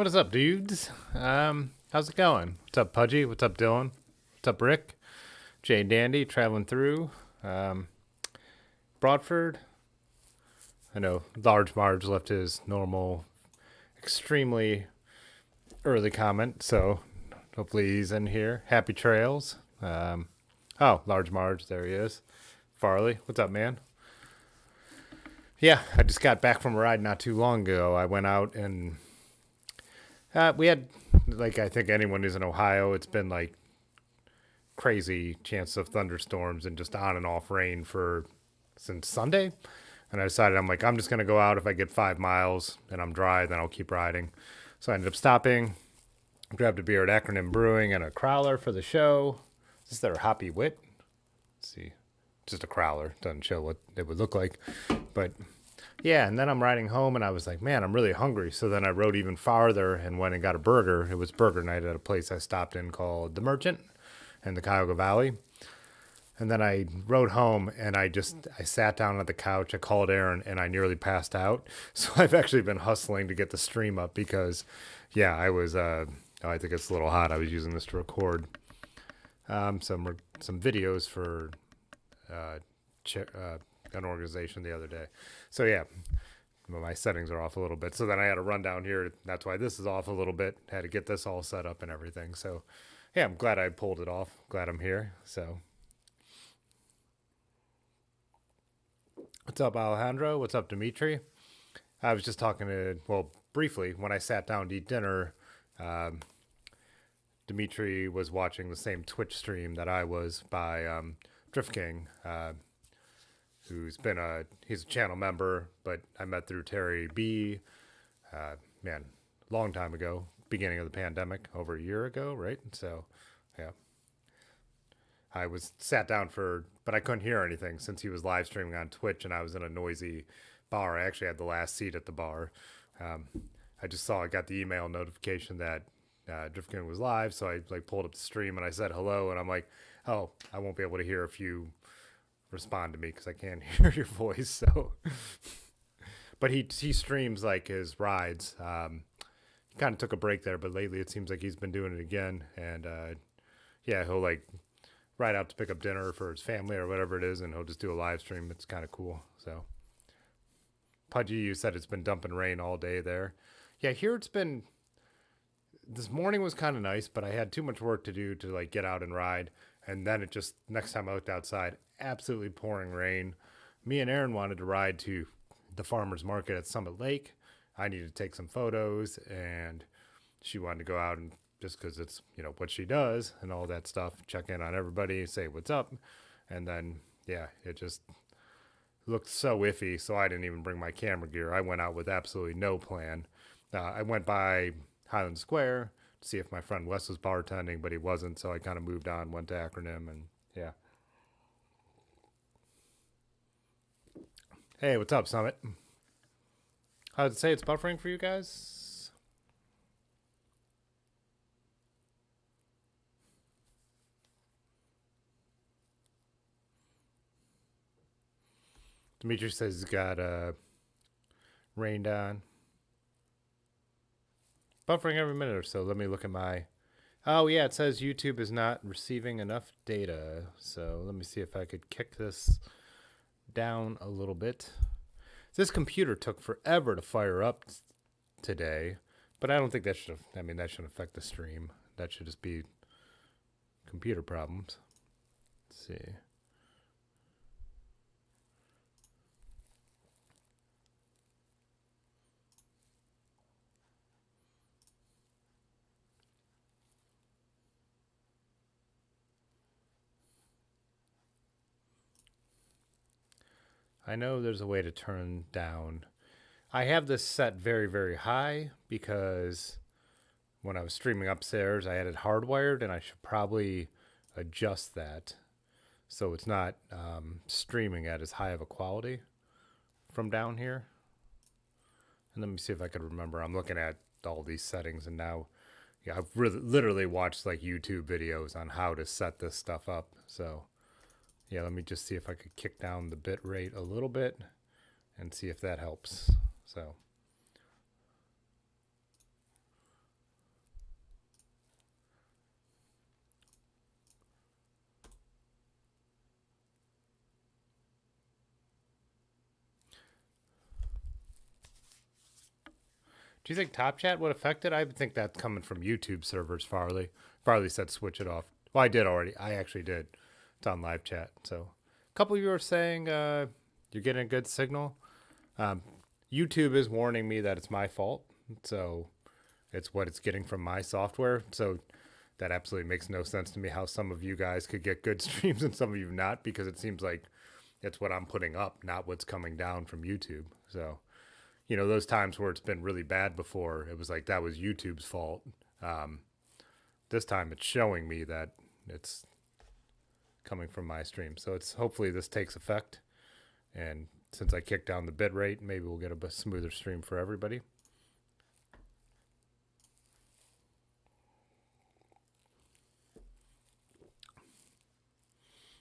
What is up, dudes? How's it going? What's up, Pudgy? What's up, Dylan? What's up, Rick? Jay Dandy traveling through. Broadford. I know Large Marge left his normal, extremely early comment, so hopefully he's in here. Happy trails. Oh, Large Marge, there he is. Farley, what's up, man? Yeah, I just got back from a ride not too long ago. I went out and we had, like, I think anyone who's in Ohio, it's been like crazy chance of thunderstorms and just on and off rain for since Sunday. And I decided, I'm like, I'm just going to go out. If I get 5 miles and I'm dry, then I'll keep riding. So I ended up stopping, grabbed a beer at Acronym Brewing and a crowler for the show. Is this their Hoppy Wit? Let's see. Just a crowler. Doesn't show what it would look like. But yeah, and then I'm riding home and I was like, man, I'm really hungry. So then I rode even farther and went and got a burger. It was burger night at a place I stopped in called The Merchant in the Cuyahoga Valley. And then I rode home and I sat down on the couch. I called Aaron and I nearly passed out. So I've actually been hustling to get the stream up because, yeah, I was, I think it's a little hot. I was using this to record some videos for an organization the other day. So yeah, my settings are off a little bit. So then I had to run down here. That's why this is off a little bit. Had to get this all set up and everything. So yeah, I'm glad I pulled it off. Glad I'm here. So what's up, Alejandro? What's up, Dimitri? I was just talking to, well, briefly, when I sat down to eat dinner, Dimitri was watching the same Twitch stream that I was by Drift King, he's a channel member, but I met through Terry B, man, long time ago, beginning of the pandemic, over a year ago, right? So, yeah. I was sat down but I couldn't hear anything since he was live streaming on Twitch and I was in a noisy bar. I actually had the last seat at the bar. I got the email notification that Drift King was live, so I pulled up the stream and I said hello, and I'm like, oh, I won't be able to hear if you respond to me because I can't hear your voice. So, but he streams like his rides. He kind of took a break there, but lately it seems like he's been doing it again. And yeah, he'll like ride out to pick up dinner for his family or whatever it is, and he'll just do a live stream. It's kind of cool. So, Pudgy, you said it's been dumping rain all day there. Yeah, here it's been. This morning was kind of nice, but I had too much work to do to like get out and ride. And then next time I looked outside, absolutely pouring rain. Me and Aaron wanted to ride to the farmer's market at Summit Lake. I needed to take some photos, and she wanted to go out and just because it's, what she does and all that stuff, check in on everybody, say what's up. And then, yeah, it just looked so iffy, so I didn't even bring my camera gear. I went out with absolutely no plan. I went by Highland Square to see if my friend Wes was bartending, but he wasn't, so I kind of moved on, went to Acronym, and yeah. Hey, what's up, Summit? How did it say it's buffering for you guys? Dimitri says he's got rained on. Buffering every minute or so. Let me look at my... Oh, yeah, it says YouTube is not receiving enough data. So let me see if I could kick this down a little bit. This computer took forever to fire up today, but I don't think that that shouldn't affect the stream. That should just be computer problems. Let's see. I know there's a way to turn down. I have this set very, very high because when I was streaming upstairs, I had it hardwired, and I should probably adjust that so it's not streaming at as high of a quality from down here. And let me see if I could remember. I'm looking at all these settings, and now, yeah, I've literally watched like YouTube videos on how to set this stuff up. So yeah, let me just see if I could kick down the bit rate a little bit and see if that helps. So Do you think Top Chat would affect it? I would think that's coming from YouTube servers, Farley. Farley said switch it off. Well, I did already. I actually did. It's on live chat. So a couple of you are saying you're getting a good signal. Um, YouTube is warning me that it's my fault. So it's what it's getting from my software. So that absolutely makes no sense to me how some of you guys could get good streams and some of you not, because it seems like it's what I'm putting up, not what's coming down from YouTube. So, those times where it's been really bad before, it was like that was YouTube's fault. Um, this time it's showing me that it's coming from my stream. So it's hopefully this takes effect. And since I kicked down the bit rate, maybe we'll get a smoother stream for everybody.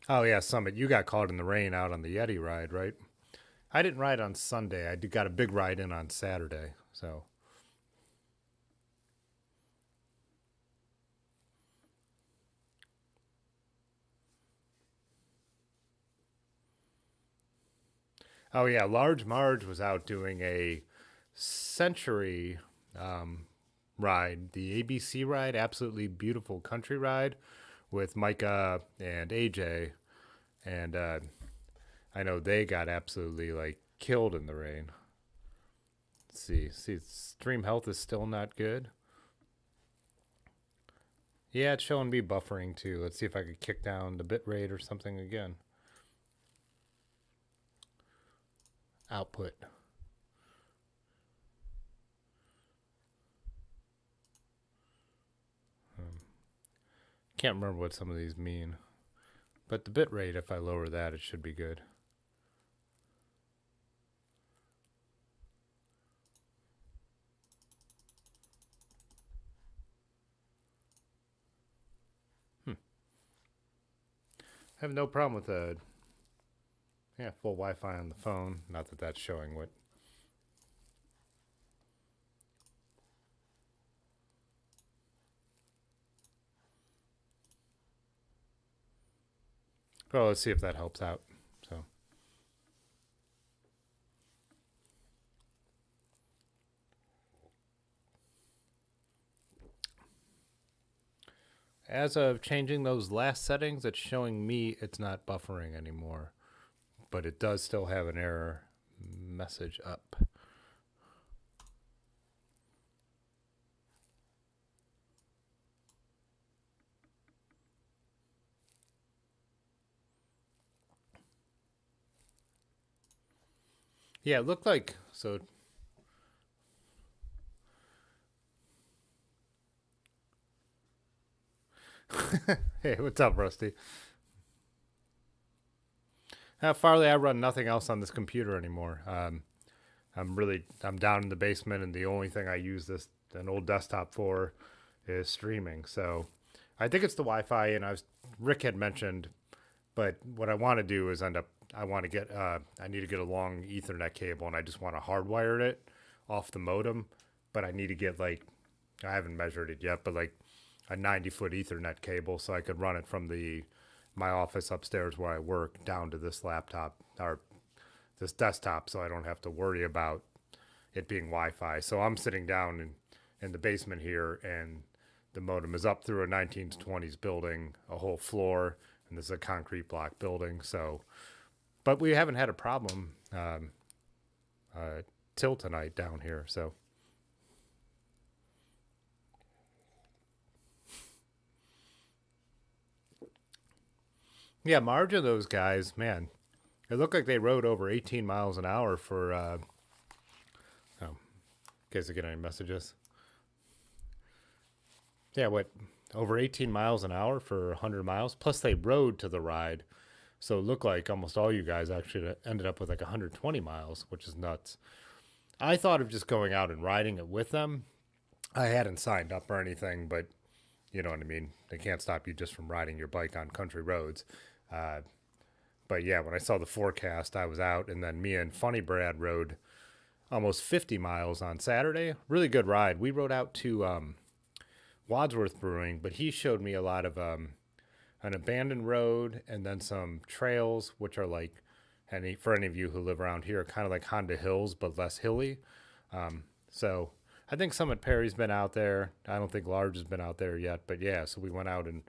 Oh yeah, Summit, you got caught in the rain out on the Yeti ride, right? I didn't ride on Sunday. Got a big ride in on Saturday. So oh yeah, Large Marge was out doing a Century ride, the ABC ride, absolutely beautiful country ride with Micah and AJ, and I know they got absolutely like killed in the rain. Let's see, stream health is still not good. Yeah, it's showing me buffering too. Let's see if I could kick down the bit rate or something again. Output. Can't remember what some of these mean. But the bit rate, if I lower that, it should be good. I have no problem with full Wi-Fi on the phone. Not that that's showing what. Well, let's see if that helps out. So. As of changing those last settings, it's showing me it's not buffering anymore. But it does still have an error message up. Yeah, it looked like so. Hey, what's up, Rusty? Farley, I run nothing else on this computer anymore. I'm down in the basement, and the only thing I use an old desktop for is streaming. So I think it's the Wi-Fi, and Rick had mentioned, but what I want to do is I want to get I need to get a long Ethernet cable, and I just want to hardwire it off the modem, but I need to get I haven't measured it yet, but like a 90-foot Ethernet cable so I could run it from my office upstairs where I work down to this laptop or this desktop, so I don't have to worry about it being Wi-Fi. So I'm sitting down in the basement here, and the modem is up through a 1920s building, a whole floor, and this is a concrete block building. So, but we haven't had a problem till tonight down here. So. Yeah, Marge and those guys, man, it looked like they rode over 18 miles an hour for, in case I get any messages. Yeah, over 18 miles an hour for 100 miles? Plus they rode to the ride. So it looked like almost all you guys actually ended up with like 120 miles, which is nuts. I thought of just going out and riding it with them. I hadn't signed up or anything, but you know what I mean? They can't stop you just from riding your bike on country roads. Uh, but yeah, when I saw the forecast, I was out, and then me and Funny Brad rode almost 50 miles on Saturday. Really good ride. We rode out to Wadsworth Brewing, but he showed me a lot of an abandoned road and then some trails, which are like, for any of you who live around here, kind of like Honda Hills, but less hilly. So I think Summit Perry's been out there. I don't think Large has been out there yet, but yeah. So we went out and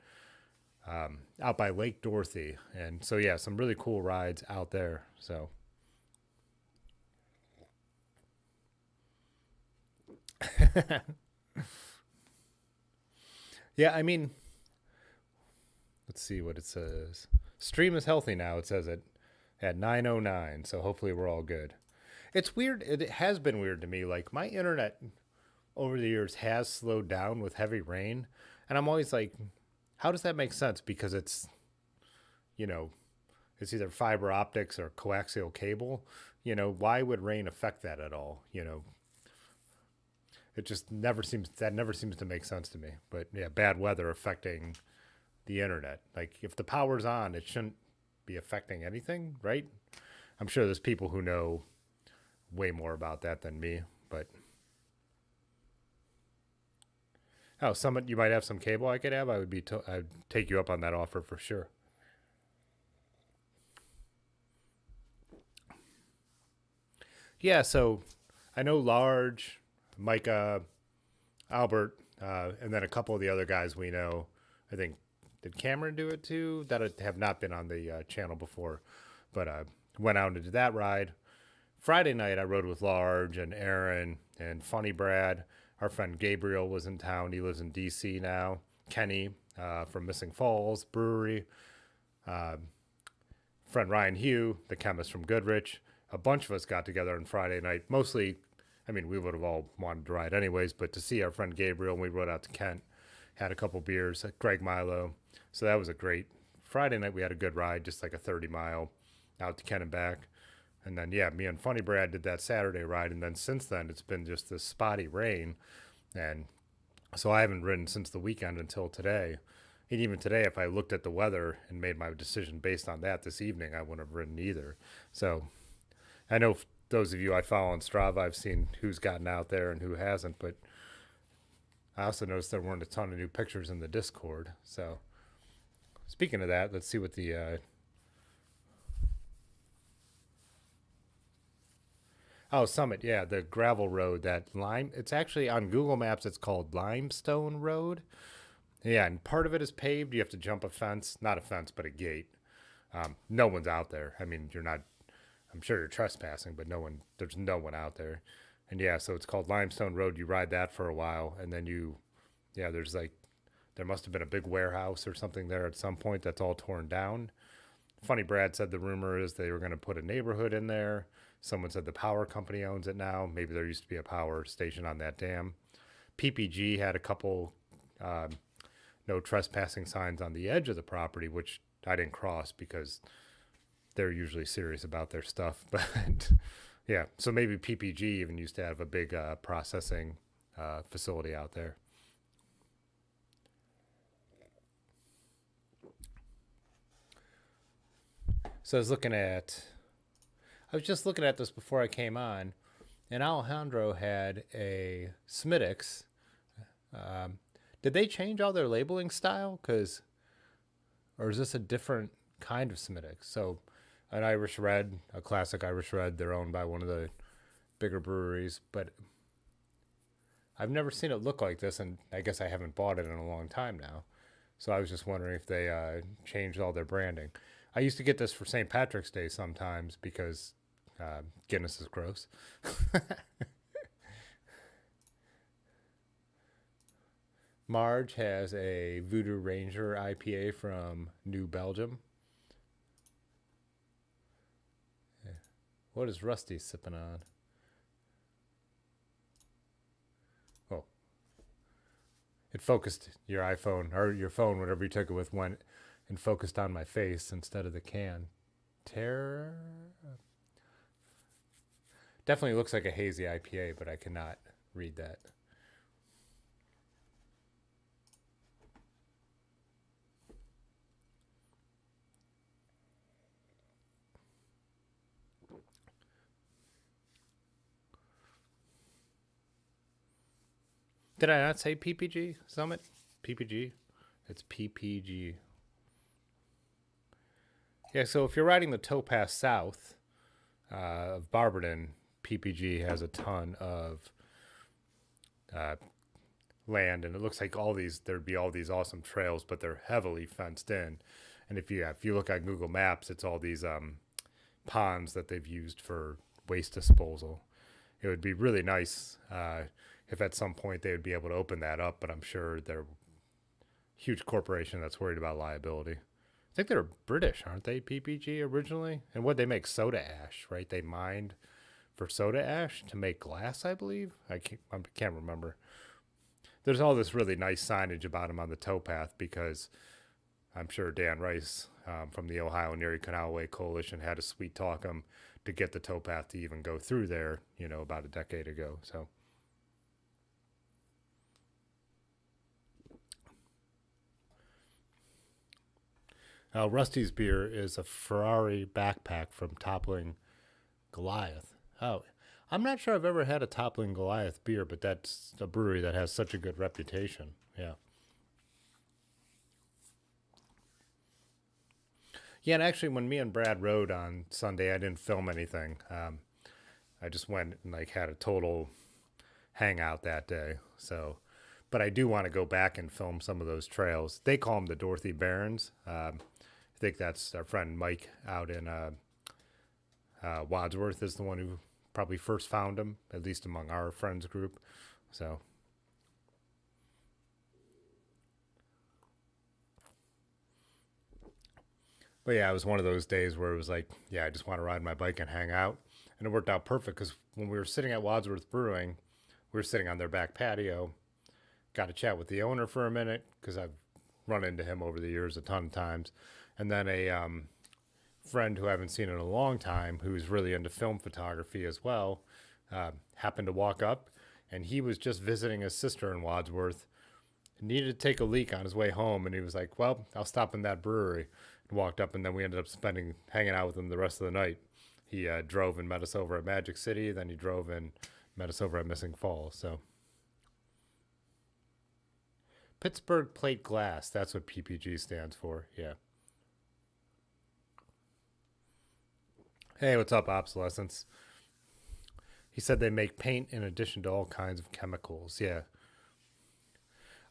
out by Lake Dorothy, and so yeah, some really cool rides out there. So yeah, I mean, let's see what it says. Stream is healthy now. It says it at 9:09. So hopefully we're all good. It's weird. It has been weird to me. Like my internet over the years has slowed down with heavy rain, and I'm always like, how does that make sense? Because you know it's either fiber optics or coaxial cable. Why would rain affect that at all? It just never seems to make sense to me. But yeah, bad weather affecting the internet. Like if the power's on, it shouldn't be affecting anything, right? I'm sure there's people who know way more about that than me. But oh, Summit, you might have some cable I could have. I'd take you up on that offer for sure. Yeah, so I know Large, Micah, Albert, and then a couple of the other guys we know. I think did Cameron do it too? That have not been on the channel before, but went out and did that ride. Friday night I rode with Large and Aaron and Funny Brad. Our friend Gabriel was in town. He lives in D.C. now. Kenny from Missing Falls Brewery. Uh, Friend Ryan Hugh, the chemist from Goodrich. A bunch of us got together on Friday night. Mostly, I mean, we would have all wanted to ride anyways, but to see our friend Gabriel, we rode out to Kent, had a couple beers at Greg Milo. So that was a great Friday night. We had a good ride, just like a 30-mile out to Kent and back. And then, yeah, me and Funny Brad did that Saturday ride. And then since then, it's been just this spotty rain. And so I haven't ridden since the weekend until today. And even today, if I looked at the weather and made my decision based on that this evening, I wouldn't have ridden either. So I know those of you I follow on Strava, I've seen who's gotten out there and who hasn't. But I also noticed there weren't a ton of new pictures in the Discord. So speaking of that, let's see what the oh, Summit, yeah, the gravel road, it's actually on Google Maps, it's called Limestone Road. Yeah, and part of it is paved. You have to jump a fence, not a fence, but a gate. No one's out there. I mean, I'm sure you're trespassing, but there's no one out there. And yeah, so it's called Limestone Road. You ride that for a while, and then yeah, there must have been a big warehouse or something there at some point that's all torn down. Funny Brad said the rumor is they were going to put a neighborhood in there. Someone said the power company owns it now. Maybe there used to be a power station on that dam. PPG had a couple no trespassing signs on the edge of the property, which I didn't cross because they're usually serious about their stuff. But yeah, so maybe PPG even used to have a big processing facility out there. So I was just looking at this before I came on, and Alejandro had a Smittix. Did they change all their labeling style? Or is this a different kind of Smittix? So, an Irish Red, a classic Irish Red, they're owned by one of the bigger breweries, but I've never seen it look like this, and I guess I haven't bought it in a long time now. So I was just wondering if they changed all their branding. I used to get this for St. Patrick's Day sometimes because Guinness is gross. Marge has a Voodoo Ranger IPA from New Belgium. Yeah. What is Rusty sipping on? Oh, it focused your iPhone or your phone, whatever you took it with, went and focused on my face instead of the can. Terror. Definitely looks like a hazy IPA, but I cannot read that. Did I not say PPG Summit? PPG? It's PPG. Yeah, so if you're riding the towpath south of Barberton, PPG has a ton of uh, land, and it looks like there'd be all these awesome trails, but they're heavily fenced in. And if you look at Google Maps, it's all these ponds that they've used for waste disposal. It would be really nice if at some point they would be able to open that up, but I'm sure they're a huge corporation that's worried about liability. I think they're British, aren't they? PPG originally, and what they make soda ash, right? They mined for soda ash to make glass, I believe. I can't remember. There's all this really nice signage about them on the towpath because I'm sure Dan Rice from the Ohio and Erie Canalway Coalition had to sweet talk him to get the towpath to even go through there, about a decade ago. So, Rusty's beer is a Ferrari backpack from Toppling Goliath. Oh, I'm not sure I've ever had a Toppling Goliath beer, but that's a brewery that has such a good reputation. Yeah. Yeah, and actually, when me and Brad rode on Sunday, I didn't film anything. I just went and like had a total hangout that day. So, but I do want to go back and film some of those trails. They call them the Dorothy Barrens. I think that's our friend Mike out in Wadsworth is the one who probably first found them, at least among our friends group. So, but yeah, it was one of those days where it was like, yeah, I just want to ride my bike and hang out. And it worked out perfect because when we were sitting at Wadsworth Brewing, we were sitting on their back patio, got to chat with the owner for a minute because I've run into him over the years a ton of times. And then a friend who I haven't seen in a long time, who's really into film photography as well, happened to walk up, and he was just visiting his sister in Wadsworth. Needed to take a leak on his way home, and he was like, "Well, I'll stop in that brewery." And walked up, and then we ended up hanging out with him the rest of the night. He drove and met us over at Magic City. Then he drove and met us over at Missing Falls. So Pittsburgh Plate Glass. That's what PPG stands for. Yeah. Hey, what's up, Obsolescence? He said they make paint in addition to all kinds of chemicals. Yeah.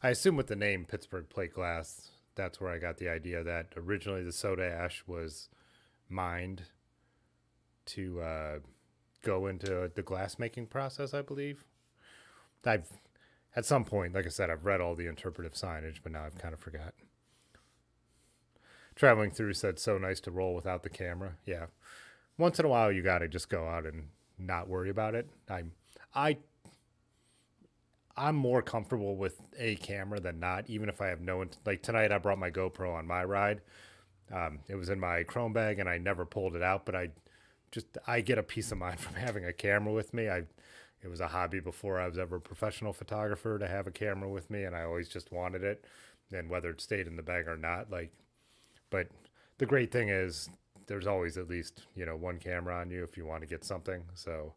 I assume with the name Pittsburgh Plate Glass, that's where I got the idea that originally the soda ash was mined to go into the glass making process, I believe. I've At some point, like I said, I've read all the interpretive signage, but now I've kind of forgot. Traveling through said so nice to roll without the camera. Yeah. Once in a while you gotta just go out and not worry about it. I I'm more comfortable with a camera than not, even if I have like tonight I brought my GoPro on my ride. It was in my Chrome bag and I never pulled it out, but I get a peace of mind from having a camera with me. It was a hobby before I was ever a professional photographer to have a camera with me, and I always just wanted it. And whether it stayed in the bag or not, but the great thing is there's always at least one camera on you if you want to get something. So,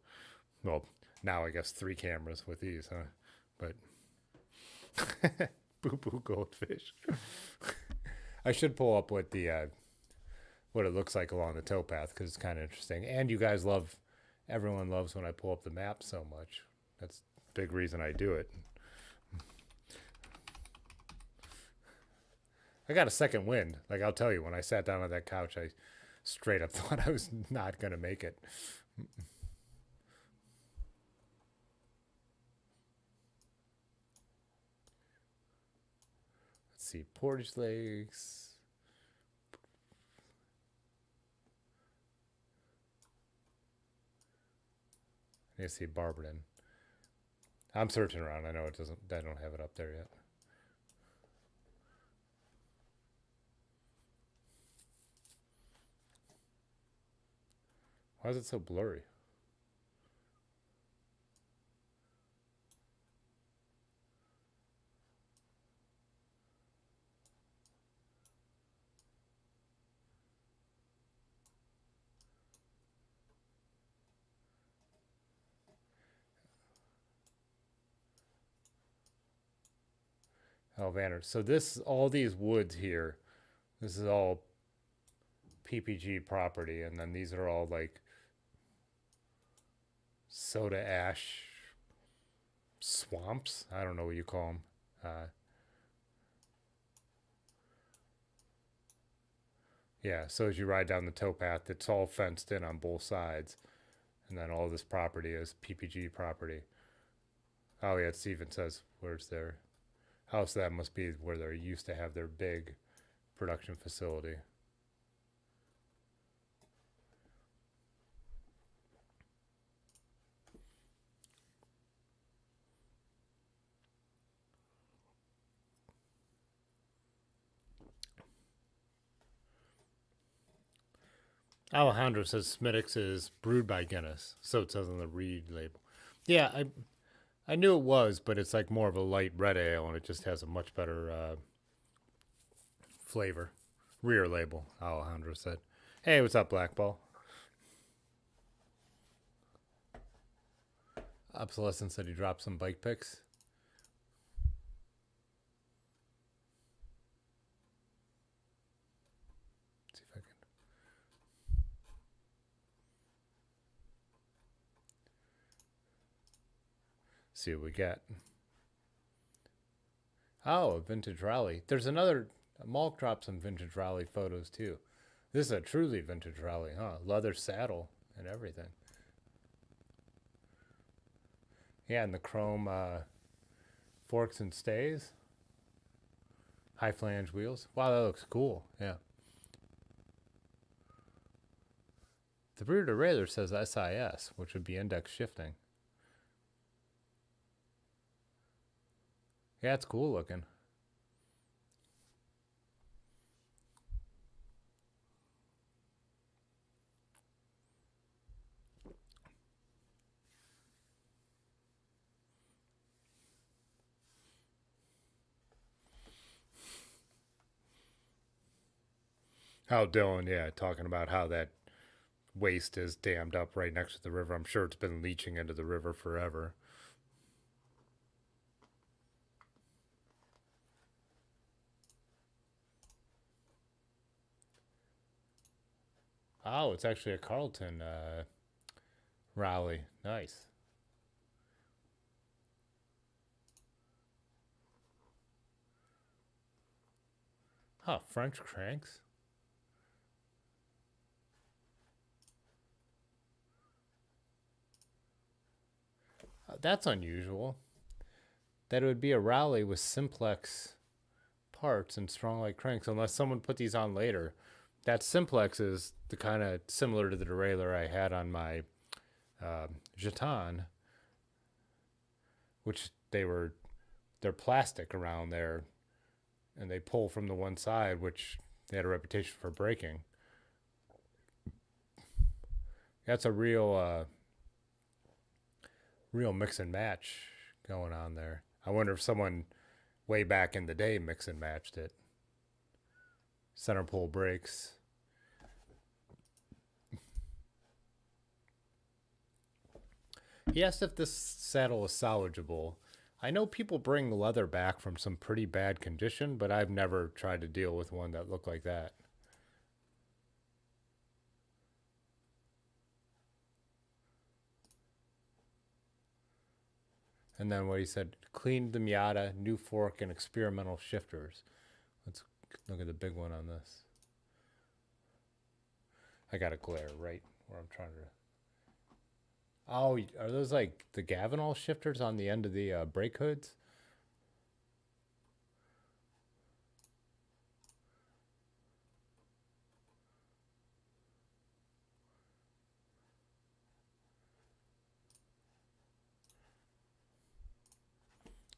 well, now I guess three cameras with these, huh? But boo boo goldfish. I should pull up what it looks like along the towpath because it's kind of interesting. And everyone loves when I pull up the map so much. That's a big reason I do it. I got a second wind. Like I'll tell you, when I sat down on that couch, I straight up thought I was not gonna make it. Let's see, Portage Lakes. I see Barberton. I'm searching around. I know it doesn't. I don't have it up there yet. Why is it so blurry? Oh, Vanner. So all these woods here, this is all PPG property, and then these are all like soda ash swamps. I don't know what you call them. Yeah, so as you ride down the towpath, it's all fenced in on both sides, and then all this property is PPG property. Oh yeah, Steven says where's their house? That must be where they used to have their big production facility. Alejandro says Smittix is brewed by Guinness, so it says on the Reed label. Yeah, I knew it was, but it's like more of a light red ale, and it just has a much better flavor. Rear label, Alejandro said. Hey, what's up, Blackball? Obsolescence said he dropped some bike pics. Let's see if I can. See what we get. Oh, a vintage rally. There's another. Malk dropped some vintage rally photos too. This is a truly vintage rally, huh? Leather saddle and everything. Yeah, and the chrome forks and stays. High flange wheels. Wow, that looks cool. Yeah. The rear derailleur says SIS, which would be index shifting. Yeah, it's cool looking. How Dylan, yeah, talking about how that waste is dammed up right next to the river. I'm sure it's been leaching into the river forever. Oh, it's actually a Carlton rally. Nice. Huh, French cranks? That's unusual. That it would be a rally with simplex parts and strong light cranks, unless someone put these on later. That simplex is the kind of similar to the derailleur I had on my Jeton, which they're plastic around there, and they pull from the one side, which they had a reputation for breaking. That's a real mix and match going on there. I wonder if someone way back in the day mix and matched it. Center pull brakes. He asked if this saddle is salvageable. I know people bring leather back from some pretty bad condition, but I've never tried to deal with one that looked like that. And then what he said, cleaned the Miata, new fork, and experimental shifters. Let's look at the big one on this. I got a glare right where I'm trying to. Oh, are those like the Gavinol shifters on the end of the brake hoods?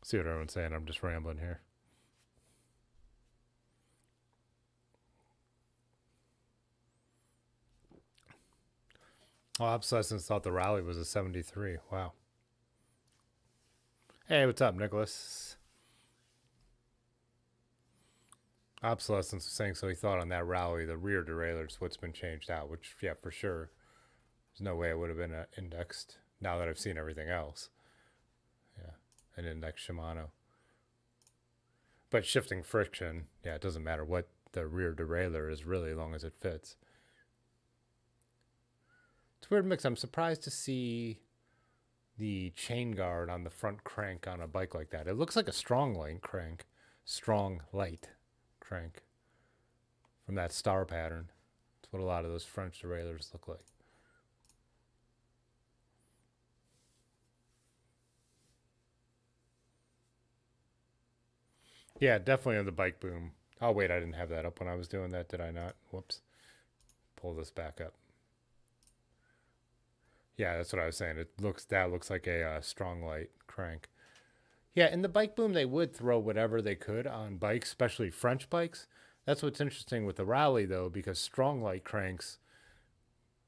See what everyone's saying? I'm just rambling here. Oh, Obsolescence thought the rally was a 73. Wow. Hey, what's up, Nicholas? Obsolescence was saying so he thought on that rally the rear derailleur is what's been changed out, which, yeah, for sure. There's no way it would have been indexed now that I've seen everything else. Yeah, an index Shimano. But shifting friction, yeah, it doesn't matter what the rear derailleur is really, as long as it fits. It's a weird mix. I'm surprised to see the chain guard on the front crank on a bike like that. It looks like a strong light crank. Strong light crank from that star pattern. It's what a lot of those French derailleurs look like. Yeah, definitely on the bike boom. Oh, wait, I didn't have that up when I was doing that, did I not? Whoops. Pull this back up. Yeah, that's what I was saying. That looks like a strong light crank. Yeah, in the bike boom, they would throw whatever they could on bikes, especially French bikes. That's what's interesting with the rally, though, because strong light cranks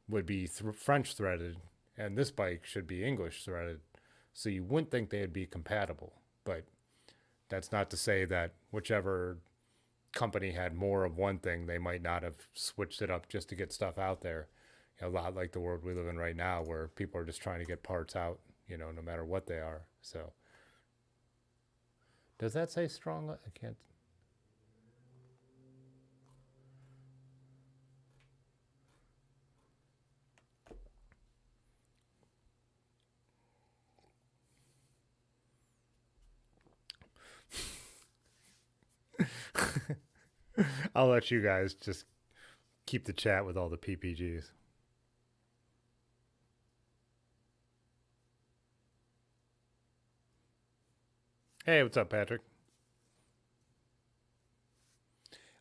would be French threaded, and this bike should be English threaded. So you wouldn't think they'd be compatible. But that's not to say that whichever company had more of one thing, they might not have switched it up just to get stuff out there. A lot like the world we live in right now, where people are just trying to get parts out, no matter what they are. So, does that say strong? I can't. I'll let you guys just keep the chat with all the PPGs. Hey, what's up, Patrick?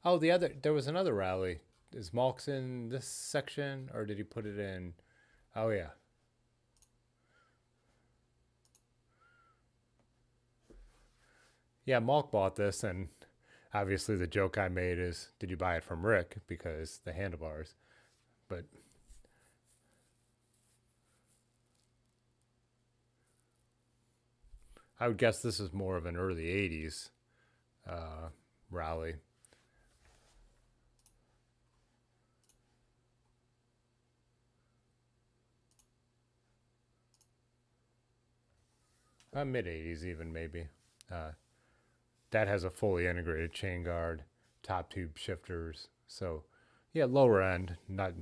Oh, there was another rally. Is Malk's in this section, or did he put it in? Oh, yeah. Yeah, Malk bought this, and obviously the joke I made is, did you buy it from Rick? Because the handlebars. But I would guess this is more of an early 80s rally. Mid 80s even, maybe. That has a fully integrated chain guard, top tube shifters. So, yeah, lower end, not.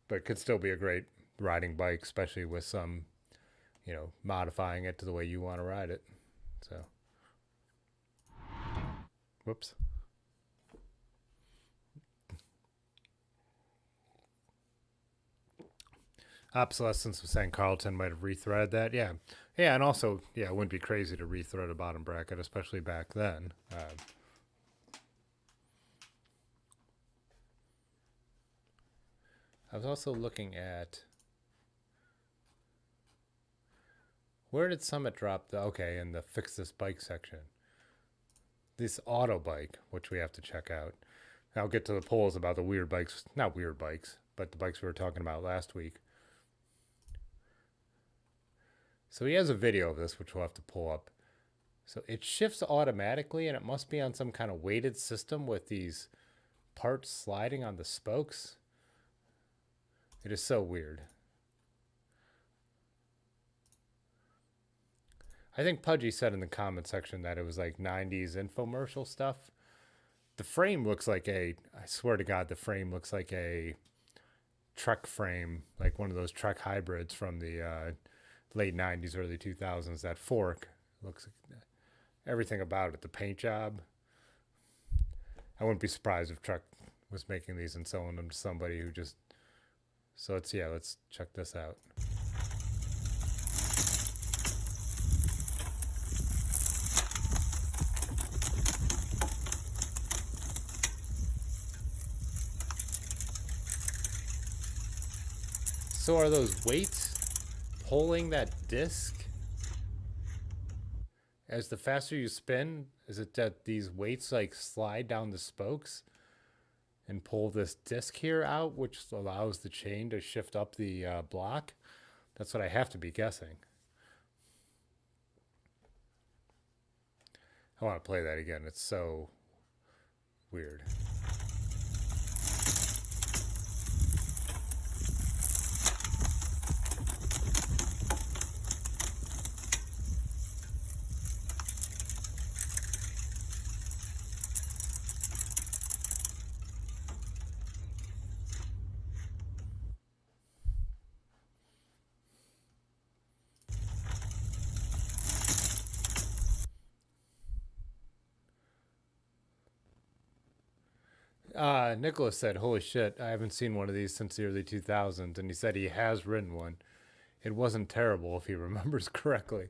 But could still be a great riding bike, especially with some, modifying it to the way you want to ride it. So, whoops. Obsolescence was saying Carlton might have rethreaded that. Yeah. Yeah, and also, yeah, it wouldn't be crazy to rethread a bottom bracket, especially back then. I was also looking at where did Summit drop the okay in the fix this bike section. This auto bike, which we have to check out. I'll get to the polls about the weird bikes, not weird bikes, but the bikes we were talking about last week. So he has a video of this, which we'll have to pull up. So it shifts automatically, and it must be on some kind of weighted system with these parts sliding on the spokes. It is so weird. I think Pudgy said in the comment section that it was like 90s infomercial stuff. The frame looks like I swear to God, the frame looks like a Trek frame, like one of those Trek hybrids from the late 90s, early 2000s. That fork looks everything about it. The paint job. I wouldn't be surprised if Trek was making these and selling them to somebody who just. So let's check this out. So are those weights pulling that disc? As the faster you spin, is it that these weights like slide down the spokes and pull this disc here out, which allows the chain to shift up the block? That's what I have to be guessing. I want to play that again. It's so weird. Nicholas said, "Holy shit, I haven't seen one of these since the early 2000s," and he said he has ridden one. It wasn't terrible if he remembers correctly.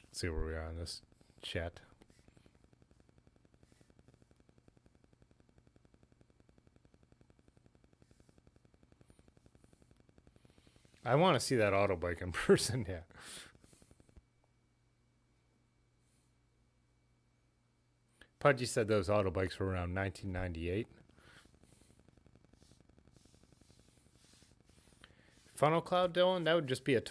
Let's see where we are on this chat. I want to see that auto bike in person. Yeah. Pudgy said those auto bikes were around 1998. Funnel cloud, Dylan? That would just be a.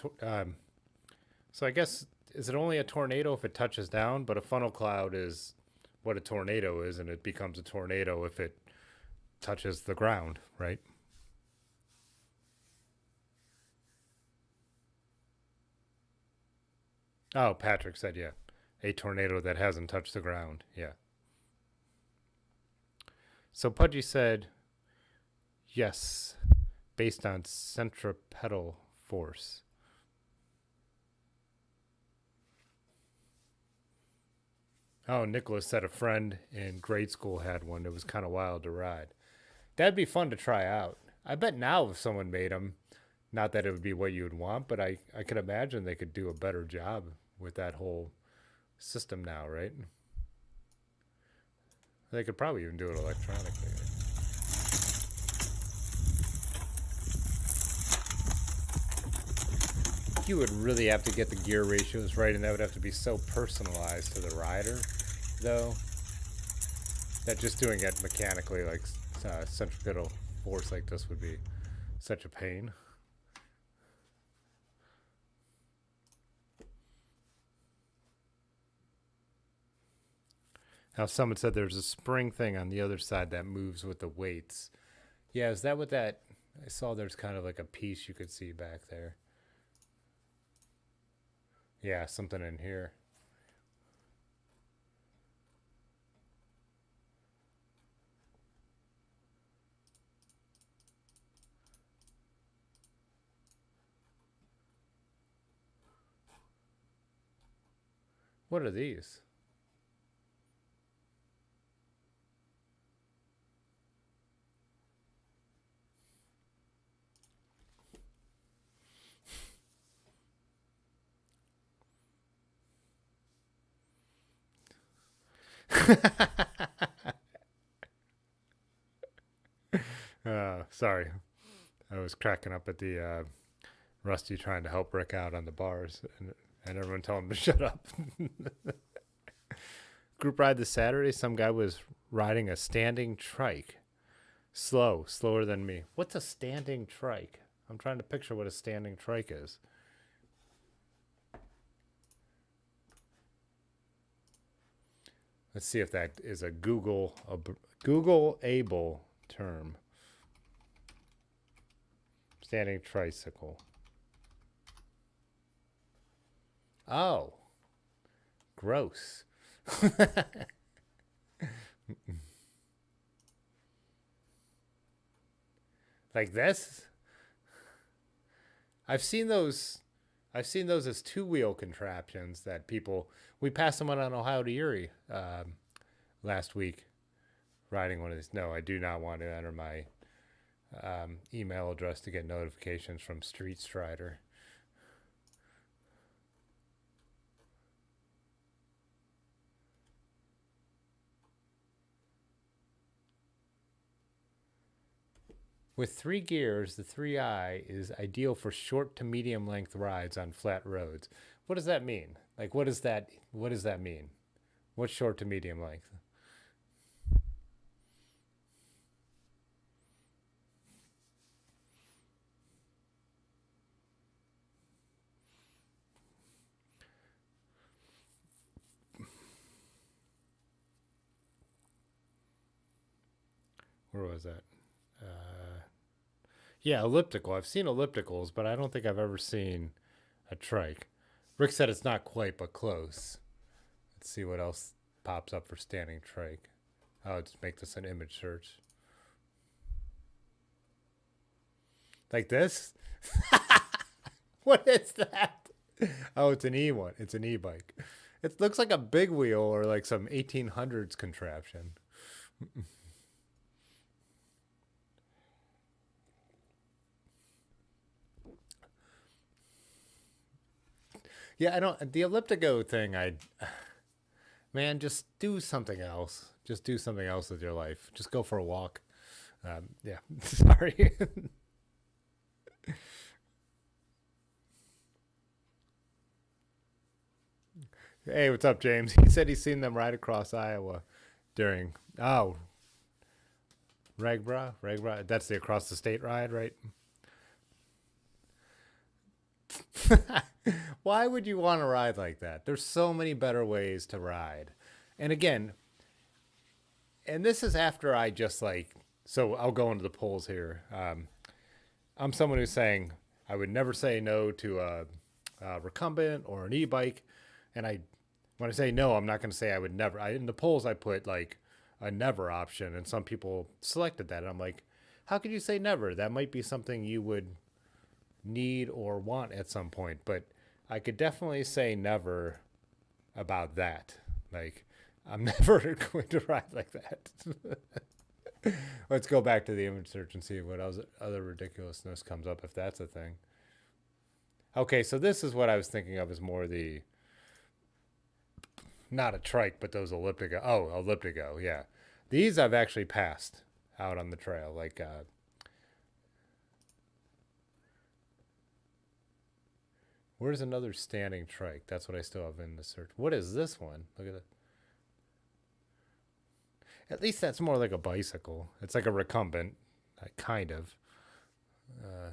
So I guess, is it only a tornado if it touches down? But a funnel cloud is what a tornado is, and it becomes a tornado if it touches the ground, right? Oh, Patrick said, yeah. A tornado that hasn't touched the ground. Yeah. So Pudgy said, yes, based on centripetal force. Oh, Nicholas said a friend in grade school had one. It was kind of wild to ride. That'd be fun to try out. I bet now if someone made them, not that it would be what you would want, but I could imagine they could do a better job with that whole system now, right? They could probably even do it electronically. You would really have to get the gear ratios right, and that would have to be so personalized to the rider, though, that just doing it mechanically, like centripetal force like this, would be such a pain. Now, someone said there's a spring thing on the other side that moves with the weights. Yeah, is that what that? I saw there's kind of like a piece you could see back there. Yeah, something in here. What are these? Sorry. I was cracking up at the Rusty trying to help Rick out on the bars, and everyone told him to shut up. Group ride this Saturday. Some guy was riding a standing trike. Slower than me. What's a standing trike? I'm trying to picture what a standing trike is. Let's see if that is a Google able term. Standing tricycle. Oh, gross. Like this? I've seen those. I've seen those as two-wheel contraptions that people. We passed them on Ohio to Erie last week, riding one of these. No, I do not want to enter my email address to get notifications from Street Strider. With 3 gears, the 3i is ideal for short to medium length rides on flat roads. What does that mean? Like, what does that mean? What's short to medium length? Where was that? Yeah, elliptical. I've seen ellipticals, but I don't think I've ever seen a trike. Rick said it's not quite, but close. Let's see what else pops up for standing trike. Oh, let's make this an image search. Like this? What is that? Oh, it's an E one. It's an e-bike. It looks like a big wheel or like some 1800s contraption. Yeah, I don't. The elliptigo thing, man, just do something else. Just do something else with your life. Just go for a walk. Yeah, sorry. Hey, what's up, James? He said he's seen them ride across Iowa during. Oh, Ragbra. That's the across the state ride, right? Why would you want to ride like that? There's so many better ways to ride. And again, and this is after I just like, so I'll go into the polls here. I'm someone who's saying I would never say no to a recumbent or an e-bike. And when I say no, I'm not going to say I would never. In the polls, I put like a never option, and some people selected that. And I'm like, how could you say never? That might be something you would need or want at some point. But I could definitely say never about that. Like, I'm never going to ride like that. Let's go back to the image search and see what else, other ridiculousness comes up if that's a thing. Okay, so this is what I was thinking of as more the not a trike, but those elliptigo. Oh, elliptigo, yeah. These I've actually passed out on the trail. Like, where's another standing trike? That's what I still have in the search. What is this one? Look at that. At least that's more like a bicycle. It's like a recumbent, kind of. Uh,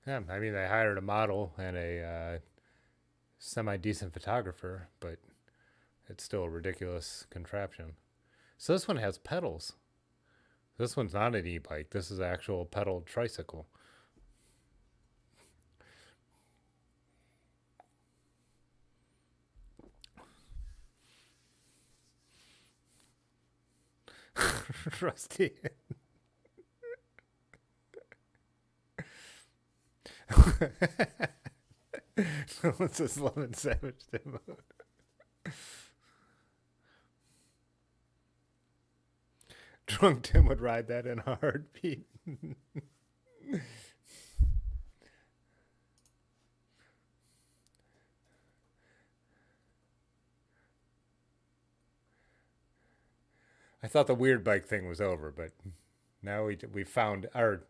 yeah, I mean, they hired a model and a semi decent photographer, but it's still a ridiculous contraption. So this one has pedals. This one's not an e-bike. This is an actual pedal tricycle. Rusty. Someone says Lemon Savage demo. Drunk Tim would ride that in a heartbeat. I thought the weird bike thing was over, but now we found our.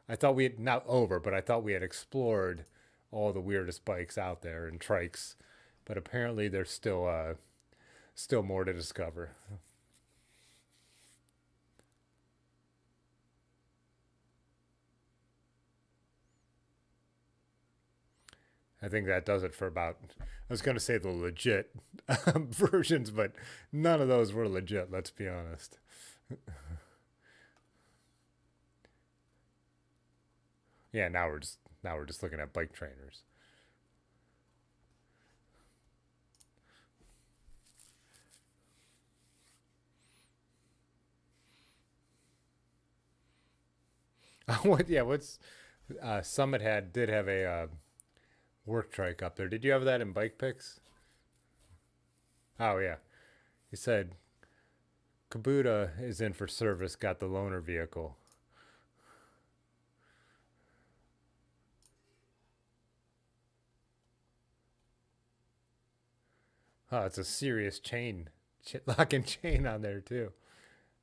I thought we had not over, but I thought we had explored all the weirdest bikes out there and trikes, but apparently there's still more to discover. I think that does it for about. I was going to say the legit versions, but none of those were legit. Let's be honest. Yeah, now we're just looking at bike trainers. What? Yeah, what's Summit did have a work trike up there. Did you have that in bike pics? Oh yeah, he said Kabuta is in for service. Got the loaner vehicle. Oh, it's a serious chain, lock and chain on there too.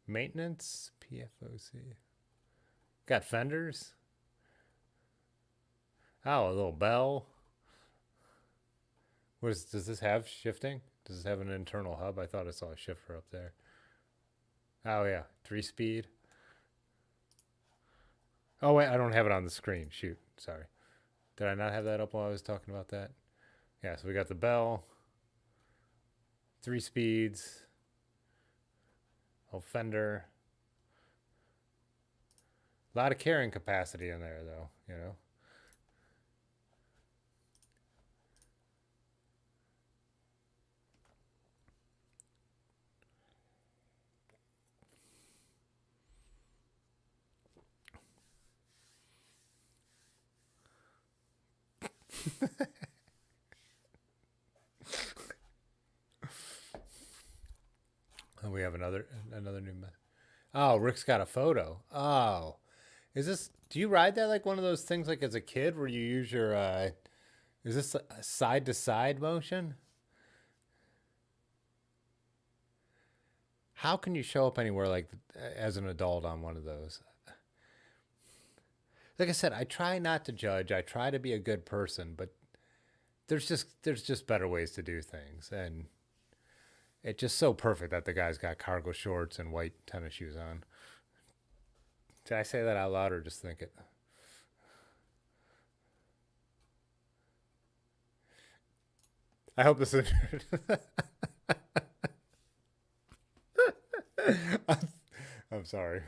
Maintenance PFOC. Got fenders. Oh, a little bell. Does this have shifting? Does this have an internal hub? I thought I saw a shifter up there. Oh yeah, 3-speed. Oh wait, I don't have it on the screen. Shoot, sorry. Did I not have that up while I was talking about that? Yeah, so we got the Bell, 3 speeds, whole fender. A lot of carrying capacity in there, though. And we have another new. Oh, Rick's got a photo. Oh, is this? Do you ride that like one of those things like as a kid where you use your? Is this a side to side motion? How can you show up anywhere like as an adult on one of those? Like I said, I try not to judge. I try to be a good person, but there's just better ways to do things, and it's just so perfect that the guy's got cargo shorts and white tennis shoes on. Did I say that out loud or just think it? I hope this is. I'm sorry.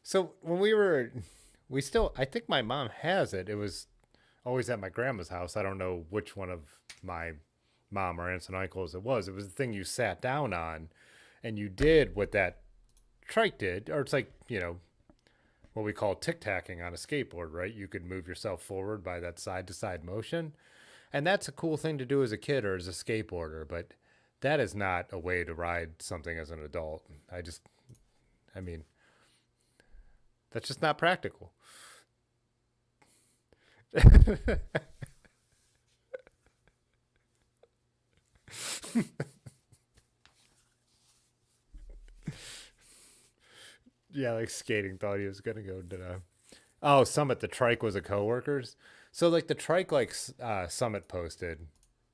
So when we still, I think my mom has it. It was always at my grandma's house. I don't know which one of my mom or aunts and uncles it was. It was the thing you sat down on, and you did what that trike did, or it's like what we call tic tacking on a skateboard, right? You could move yourself forward by that side to side motion, and that's a cool thing to do as a kid or as a skateboarder. But that is not a way to ride something as an adult. I mean, that's just not practical. Yeah, like skating thought he was gonna go to. Oh, Summit. The trike was a coworker's. So like the trike, like Summit posted.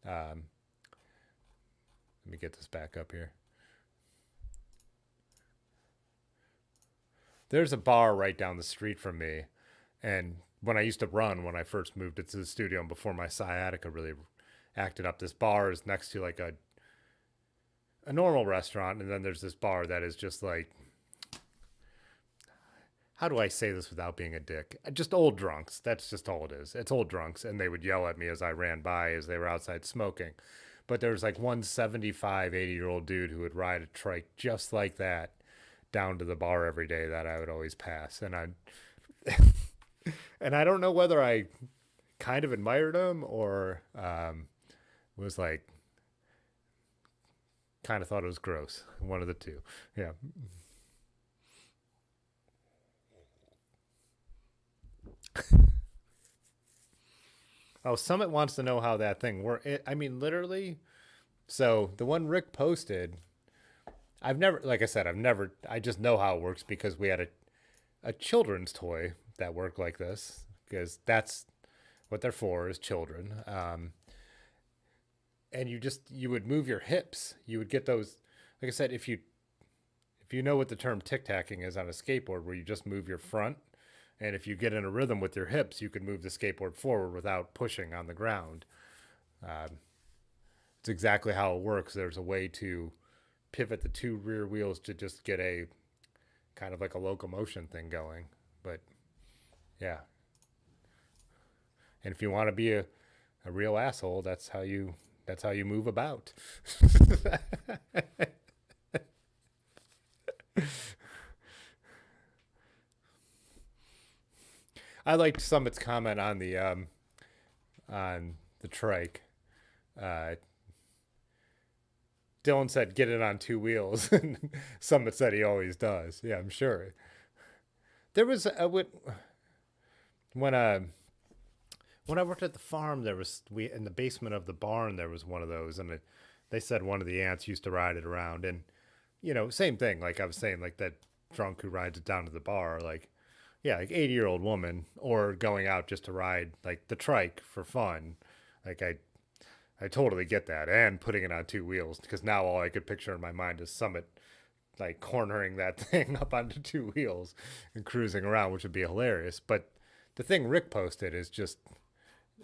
Um, Let me get this back up here. There's a bar right down the street from me, and when I used to run, when I first moved it to the studio, and before my sciatica really acted up, this bar is next to like a normal restaurant, and then there's this bar that is just like, how do I say this without being a dick? Just old drunks. That's just all it is. It's old drunks, and they would yell at me as I ran by as they were outside smoking. But there was like one 75, 80-year-old dude who would ride a trike just like that down to the bar every day that I would always pass. And I don't know whether I kind of admired him or was like kind of thought it was gross. One of the two. Yeah. Oh, Summit wants to know how that thing works. I mean, literally. So the one Rick posted, I've never, like I said, I just know how it works because we had a children's toy that worked like this because that's what they're for is children. And you would move your hips. You would get those, like I said, if you know what the term tic tacking is on a skateboard, where you just move your front, and if you get in a rhythm with your hips, you can move the skateboard forward without pushing on the ground. Um, it's exactly how it works. There's a way to pivot the two rear wheels to just get a kind of like a locomotion thing going. But yeah, and if you want to be a real asshole, that's how you move about. I liked Summit's comment on the trike. Uh, Dylan said, "Get it on two wheels," and Summit said he always does. Yeah, I'm sure. There was when when I worked at the farm, there was we in the basement of the barn there was one of those, and they said one of the ants used to ride it around, and same thing. Like I was saying, like that drunk who rides it down to the bar, like yeah, like 80-year-old woman, or going out just to ride like the trike for fun. Like I totally get that, and putting it on two wheels because now all I could picture in my mind is Summit like cornering that thing up onto two wheels and cruising around, which would be hilarious. But the thing Rick posted is just,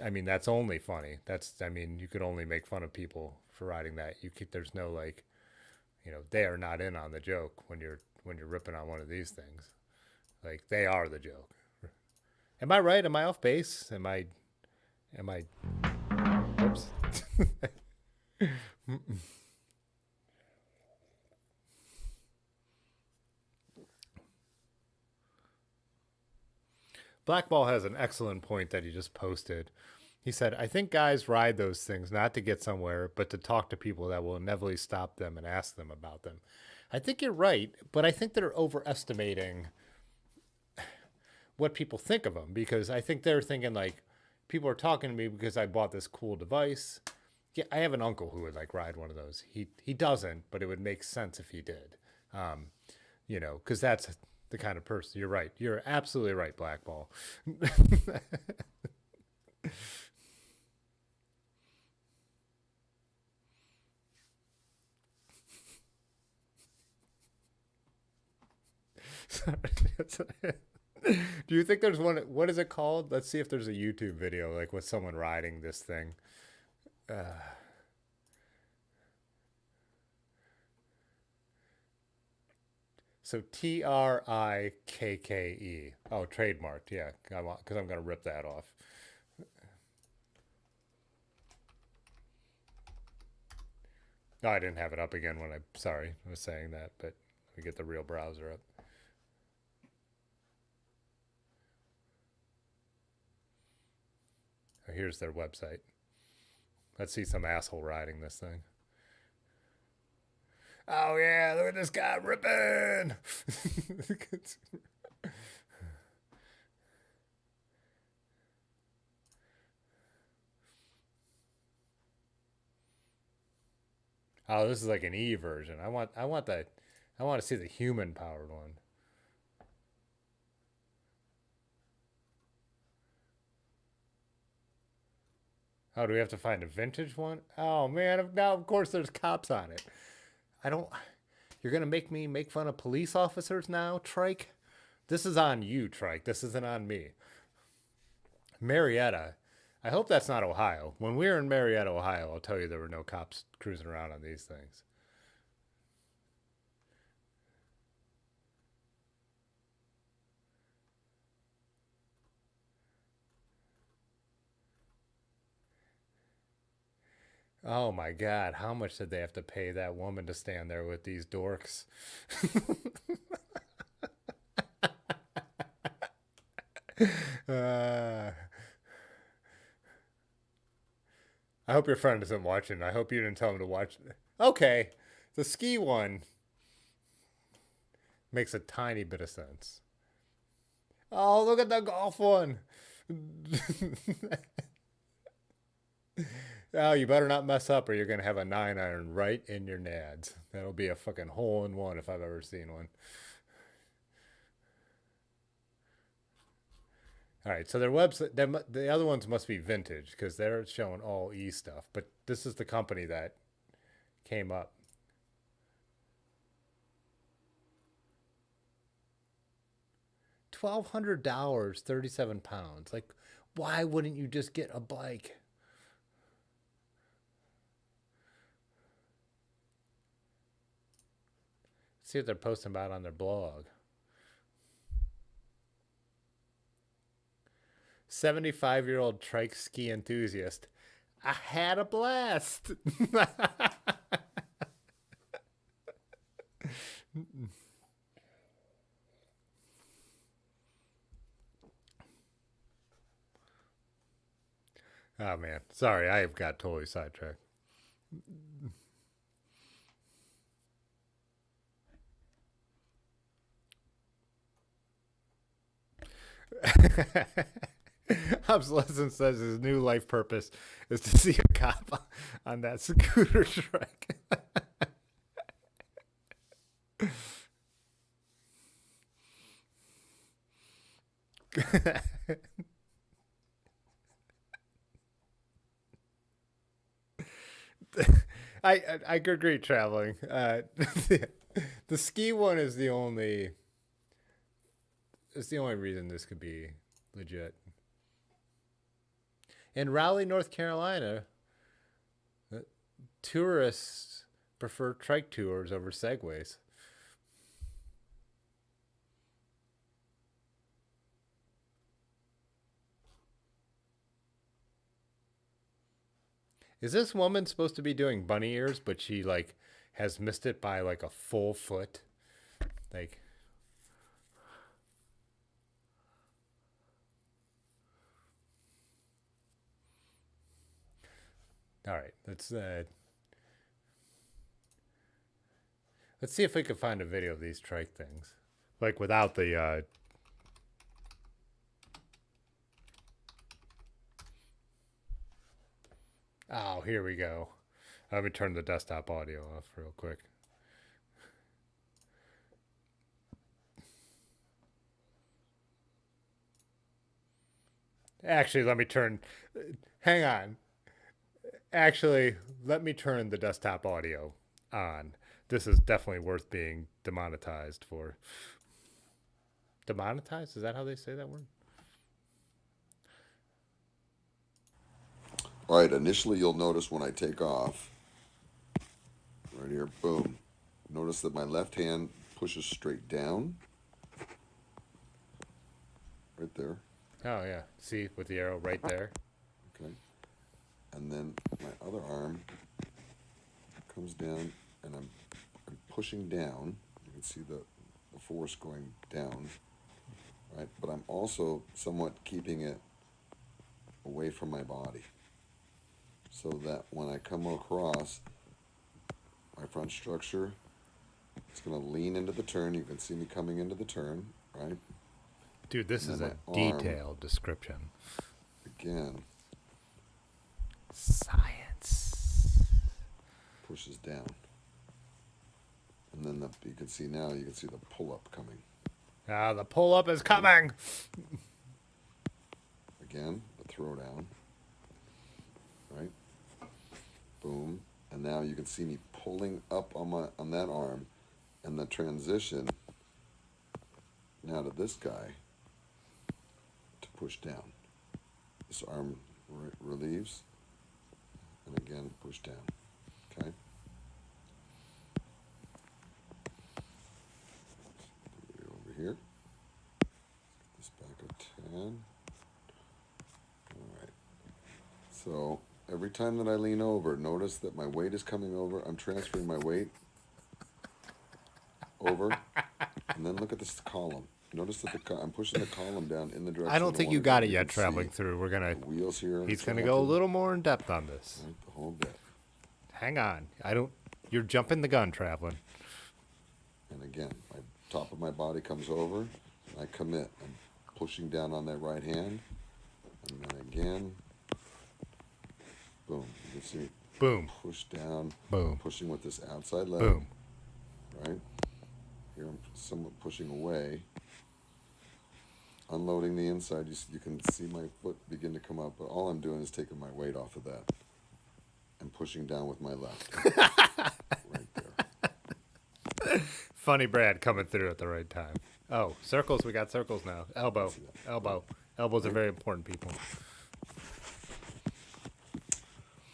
I mean, that's only funny. I mean, you could only make fun of people for riding that. There's no like, they are not in on the joke when you're ripping on one of these things. Like they are the joke. Am I right? Am I off base? Am I, whoops. Blackball has an excellent point that he just posted. He said, I think guys ride those things not to get somewhere, but to talk to people that will inevitably stop them and ask them about them. I think you're right, but I think they're overestimating what people think of them because I think they're thinking like, people are talking to me because I bought this cool device. Yeah, I have an uncle who would like ride one of those. He doesn't, but it would make sense if he did. Um, because that's the kind of person. You're right. You're absolutely right, Blackball. Do you think there's one? What is it called? Let's see if there's a YouTube video like with someone riding this thing. Uh, so Trike. Oh, trademarked. Yeah, because I'm gonna rip that off. No, I didn't have it up again when sorry, I was saying that, but let me get the real browser up. Oh, here's their website. Let's see some asshole riding this thing. Oh yeah, look at this guy ripping. Oh, this is like an E version. I want to see the human powered one. Oh, do we have to find a vintage one? Oh man, now of course there's cops on it. I don't. You're gonna make me make fun of police officers now, Trike? This is on you, Trike. This isn't on me. Marietta. I hope that's not Ohio. When we were in Marietta, Ohio, I'll tell you there were no cops cruising around on these things. Oh my God, how much did they have to pay that woman to stand there with these dorks? uh, I hope your friend isn't watching. I hope you didn't tell him to watch. Okay, the ski one makes a tiny bit of sense. Oh, look at the golf one. Oh, you better not mess up or you're going to have a 9 iron right in your nads. That'll be a fucking hole in one if I've ever seen one. All right, so their website, the other ones must be vintage because they're showing all E stuff. But this is the company that came up. $1,200, 37 pounds. Like, why wouldn't you just get a bike? See what they're posting about on their blog. 75-year-old trike ski enthusiast. I had a blast. Oh man, sorry, I got totally sidetracked. Obsolescence says his new life purpose is to see a cop on that scooter truck. I agree traveling. The ski one is the only. It's the only reason this could be legit. In Raleigh, North Carolina, tourists prefer trike tours over segways. Is this woman supposed to be doing bunny ears, but she like has missed it by like a full foot? Like, all right, let's see if we can find a video of these trike things, like without the. Oh, here we go. Let me turn the desktop audio off real quick. Actually, let me turn. Hang on. Actually, let me turn the desktop audio on. This is definitely worth being demonetized for. Demonetized? Is that how they say that word? All right, initially you'll notice when I take off, right here, boom. Notice that my left hand pushes straight down, right there, Oh, yeah. See, with the arrow right there. okay? And then my other arm comes down and I'm pushing down. You can see the force going down, right? But I'm also somewhat keeping it away from my body so that when I come across my front structure, it's going to lean into the turn. You can see me coming into the turn, right? Dude, this is And a then my detailed description. again, Science. pushes down. And then you can see now, you can see the pull-up coming. Ah, the pull up is coming. Again, the throw down, right? Boom. And now you can see me pulling up on that arm, and the transition now to this guy to push down. This arm relieves, and again push down. Okay. Over here. This back of 10. All right. So every time that I lean over, notice that my weight is coming over. I'm transferring my weight over, and then look at this column. Notice that I'm pushing the column down in the direction. I don't think you got it yet traveling through. We're going to. Wheels here. He's going to go a little more in depth on this. Right, the whole bit. Hang on. You're jumping the gun traveling. And again, my top of my body comes over, and I commit. I'm pushing down on that right hand, and then again, boom. You can see. Boom. Push down. Boom. Pushing with this outside leg. Boom. Right? Here I'm somewhat pushing away. Unloading the inside, you can see my foot begin to come up, but all I'm doing is taking my weight off of that and pushing down with my left. Right there. Funny Brad coming through at the right time. Oh, circles. We got circles now. Elbow. Elbow. Elbows are very important, people.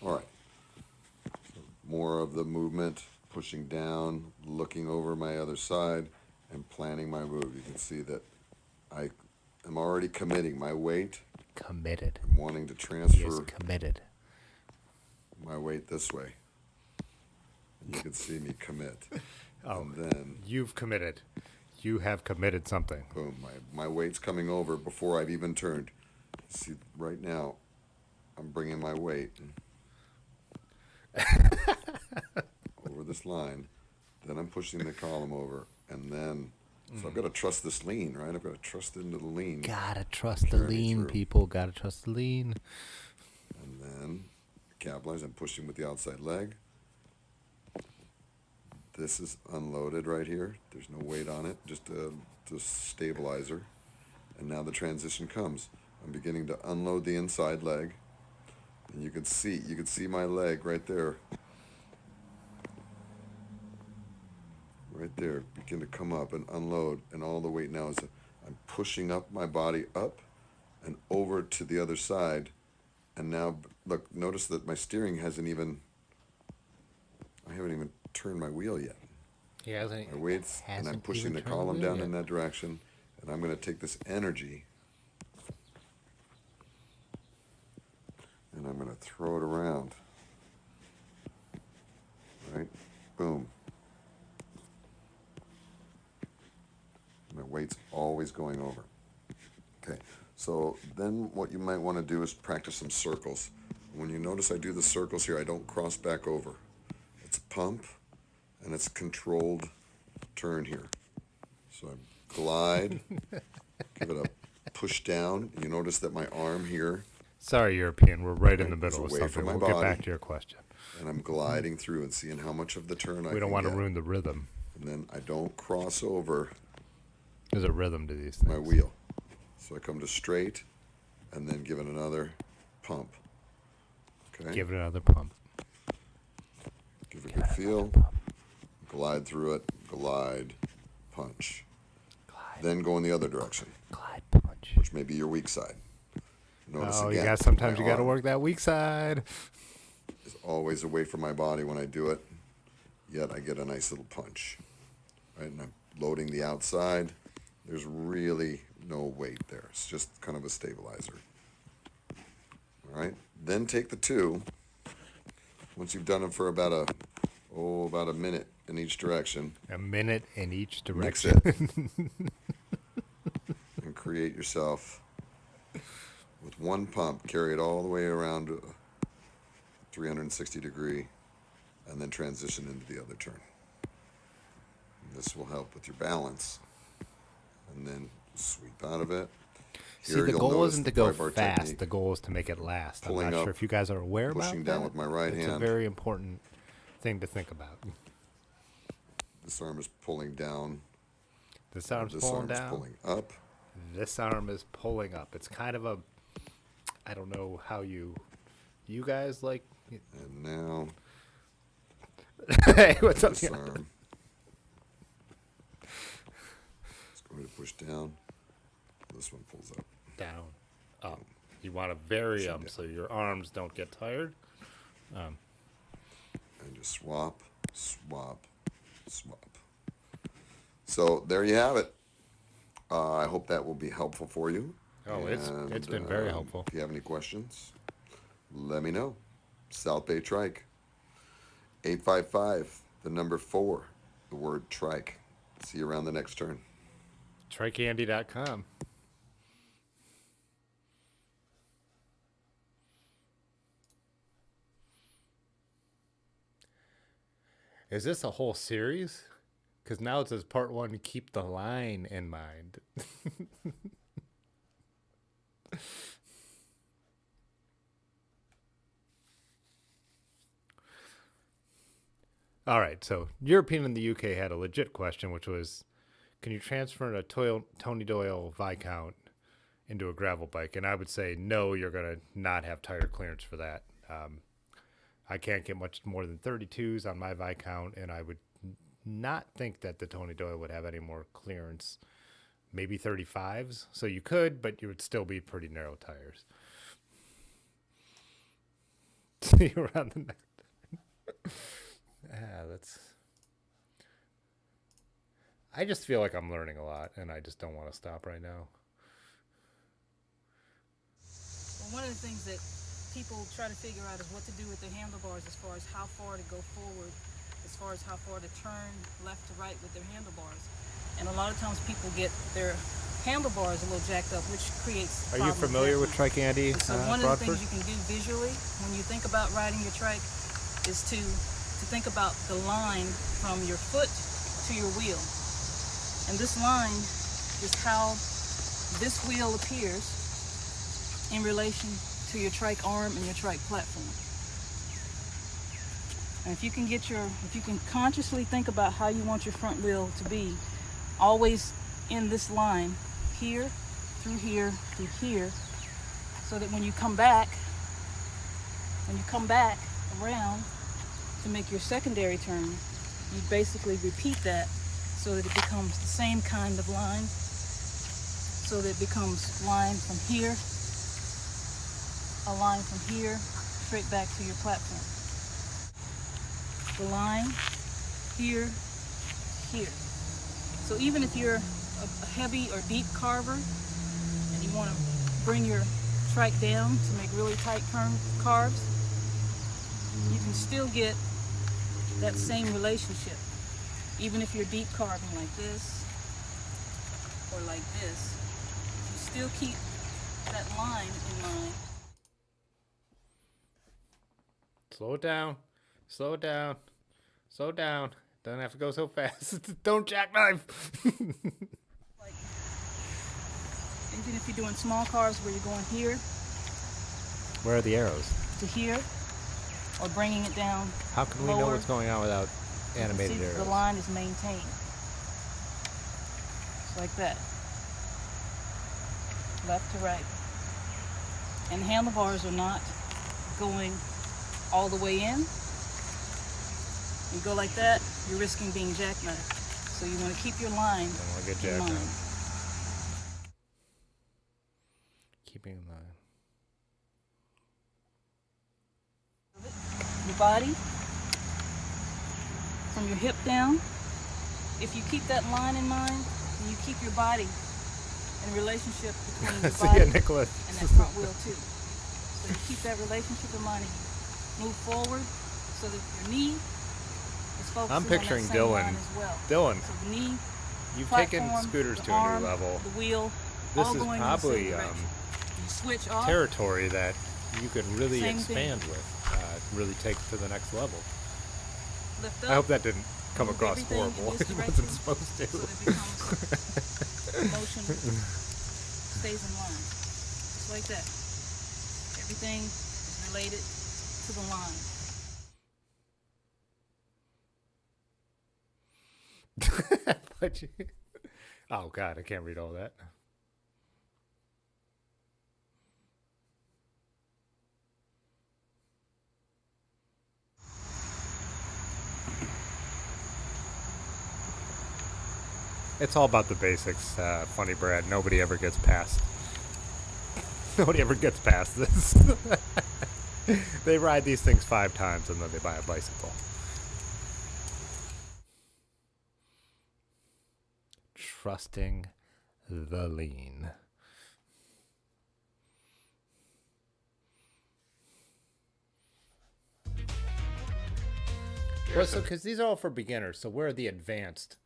All right. So more of the movement, pushing down, looking over my other side, and planning my move. You can see that I'm already committing my weight. Committed. I'm wanting to He is transfer committed. my weight this way. And you can see me commit. Oh, and then you've committed. You have committed something. boom, my weight's coming over before I've even turned. See, right now, I'm bringing my weight over this line. Then I'm pushing the column over, and then so I've got to trust this lean, right? I've got to trust into the lean. Gotta trust the lean, people. Gotta trust the lean. And then capitalize. I'm pushing with the outside leg. This is unloaded right here. There's no weight on it, just a stabilizer. And now the transition comes. I'm beginning to unload the inside leg, and you can see my leg right there. right there, begin to come up and unload, and all the weight now is I'm pushing up my body up and over to the other side, and now look, notice that my steering I haven't even turned my wheel yet. My weights, and I'm pushing the column down in that direction, and I'm going to take this energy and I'm going to throw it around. Right? Boom. My weight's always going over. Okay, so then what you might want to do is practice some circles. When you notice I do the circles here, I don't cross back over. It's a pump, and it's a controlled turn here. So I glide, give it a push down. You notice that my arm here. Sorry, European, we're right in the middle of away something. from my We'll get back body. to your question. And I'm gliding through and seeing how much of the turn I can We don't want to get. ruin the rhythm. And then I don't cross over There's a rhythm to these things. my wheel. So I come to straight and then give it another pump. Okay? Give it another pump. Give it a good feel. Glide through it. Glide. Punch. Glide. Then go in the other direction, Glide punch. which may be your weak side. Notice Oh, again, sometimes my you got to arm work that weak side. is always away from my body when I do it, yet I get a nice little punch. Right? And I'm loading the outside. There's really no weight there. It's just kind of a stabilizer. All right? Then take the two. Once you've done them for about a minute in each direction, A minute in each mix direction. it and create yourself with one pump. Carry it all the way around 360 degree, and then transition into the other turn. And this will help with your balance, and then sweep out of it. See, the you'll goal notice isn't to the go 5-bar fast. technique. The goal is to make it last. I'm Pulling not up, sure if you guys are aware about that. pushing down with my right It's a hand. very important thing to think about. This arm is pulling down. This arm's This pulling arm is down. pulling up. This arm is pulling up. It's kind of a, I don't know how you guys like. And now Hey, what's up? this arm is going to push down. This one pulls up. Down, up. You want to vary them down. so your arms don't get tired. And just swap, swap, swap. So there you have it. I hope that will be helpful for you. Oh, it's been very helpful. If you have any questions, let me know. South Bay Trike. 855, the number 4, the word trike. See you around the next turn. TrikeAndy.com. Is this a whole series? Because now it says part 1, keep the line in mind. All right, so European in the UK had a legit question, which was, can you transfer a Tony Doyle Viscount into a gravel bike? And I would say, no, you're going to not have tire clearance for that. I can't get much more than 32s on my Viscount, and I would not think that the Tony Doyle would have any more clearance. Maybe 35s. So you could, but you would still be pretty narrow tires. See you around the next. I just feel like I'm learning a lot, and I just don't want to stop right now. Well, one of the things that people try to figure out is what to do with their handlebars as far as how far to go forward, as far as how far to turn left to right with their handlebars. And a lot of times people get their handlebars a little jacked up, which creates Are you problems familiar with there. Trike Andy? So one of the Broadford? things you can do visually when you think about riding your trike is to think about the line from your foot to your wheel. And this line is how this wheel appears in relation to your trike arm and your trike platform. And if you can consciously think about how you want your front wheel to be, always in this line, here, through here, so that when you come back around to make your secondary turn, you basically repeat that so that it becomes the same kind of line, so that it becomes line from here, a line from here, straight back to your platform. The line here, here. So even if you're a heavy or deep carver and you want to bring your trike down to make really tight carves, you can still get that same relationship. Even if you're deep carving like this or like this, you still keep that line in mind. Slow it down. Slow it down. Slow down. Don't have to go so fast. Don't jackknife. Like, even if you're doing small carves where you're going here Where are the arrows? to here, or bringing it down How can we know lower, what's going on without animated see arrows? the line is maintained. Just like that. Left to right. And handlebars are not going all the way in. You go like that, you're risking being jackknifed. So you want to keep your line Don't want to get in mind. jackknifed. Keeping in line. Your body, from your hip down, if you keep that line in mind, then you keep your body in relationship between your See body ya, Nicholas. and that front wheel too. So you keep that relationship in mind and you move forward so that your knee is focusing I'm picturing on that same Dylan. line as well. Dylan, So the knee, you've platform, taken scooters the to a arm, new level. the wheel, This all is going probably in the same direction. You switch off. territory that you could really Same thing. expand with, really take to the next level. Lift up. I hope that didn't come Move across everything in horrible. this It wasn't direction supposed to. so that it becomes motion stays in line. Just like that. Everything is related to the line. But oh God, I can't read all that. It's all about the basics, Funny Brad. Nobody ever gets past. Nobody ever gets past this. They ride these things 5 times and then they buy a bicycle. Trusting the lean. Well, so because these are all for beginners, so we're the advanced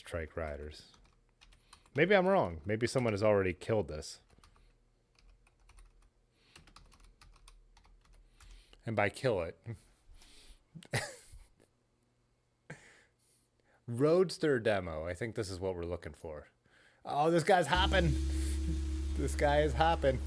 trike riders. Maybe I'm wrong. Maybe someone has already killed this. And by kill it, Roadster demo. I think this is what we're looking for. Oh, this guy's hopping. This guy is hopping.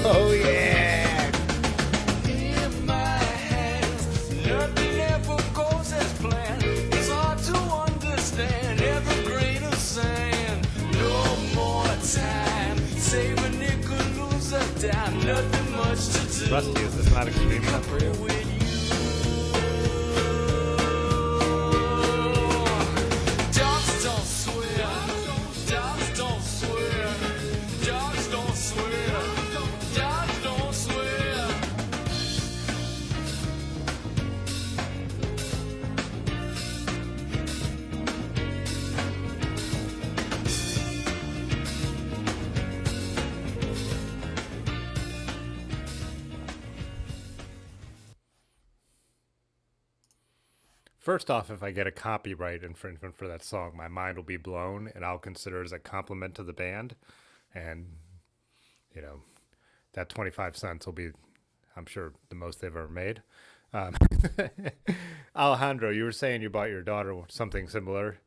Oh yeah! In my hands, nothing ever goes as planned. It's hard to understand every grain of sand. No more time, save a nickel, lose a dime. Nothing much to do. Rusty, is this not extreme enough for you? With you. Dogs don't swear. Dogs don't swear. Dogs don't swear. Dogs don't swear. first off, if I get a copyright infringement for that song, my mind will be blown, and I'll consider it as a compliment to the band. And, you know, that 25 cents will be, I'm sure, the most they've ever made. Alejandro, you were saying you bought your daughter something similar.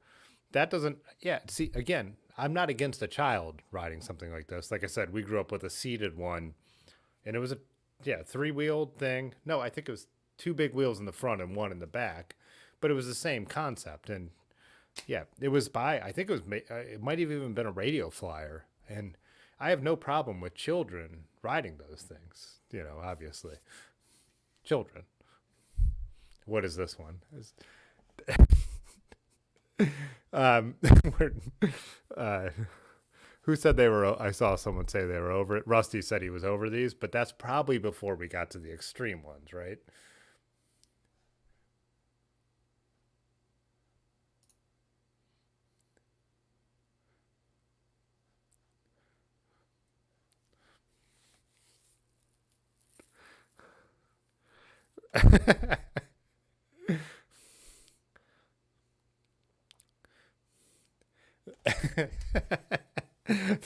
That doesn't, yeah, see, again, I'm not against a child riding something like this. Like I said, we grew up with a seated one, and it was a, yeah, 3-wheeled thing. No, I think it was 2 big wheels in the front and 1 in the back, but it was the same concept. And yeah, it was by, I think it was, it might have even been a radio flyer. And I have no problem with children riding those things, you know, obviously. Children. What is this one? Who said they were? I saw someone say they were over it. Rusty said he was over these, but that's probably before we got to the extreme ones, right?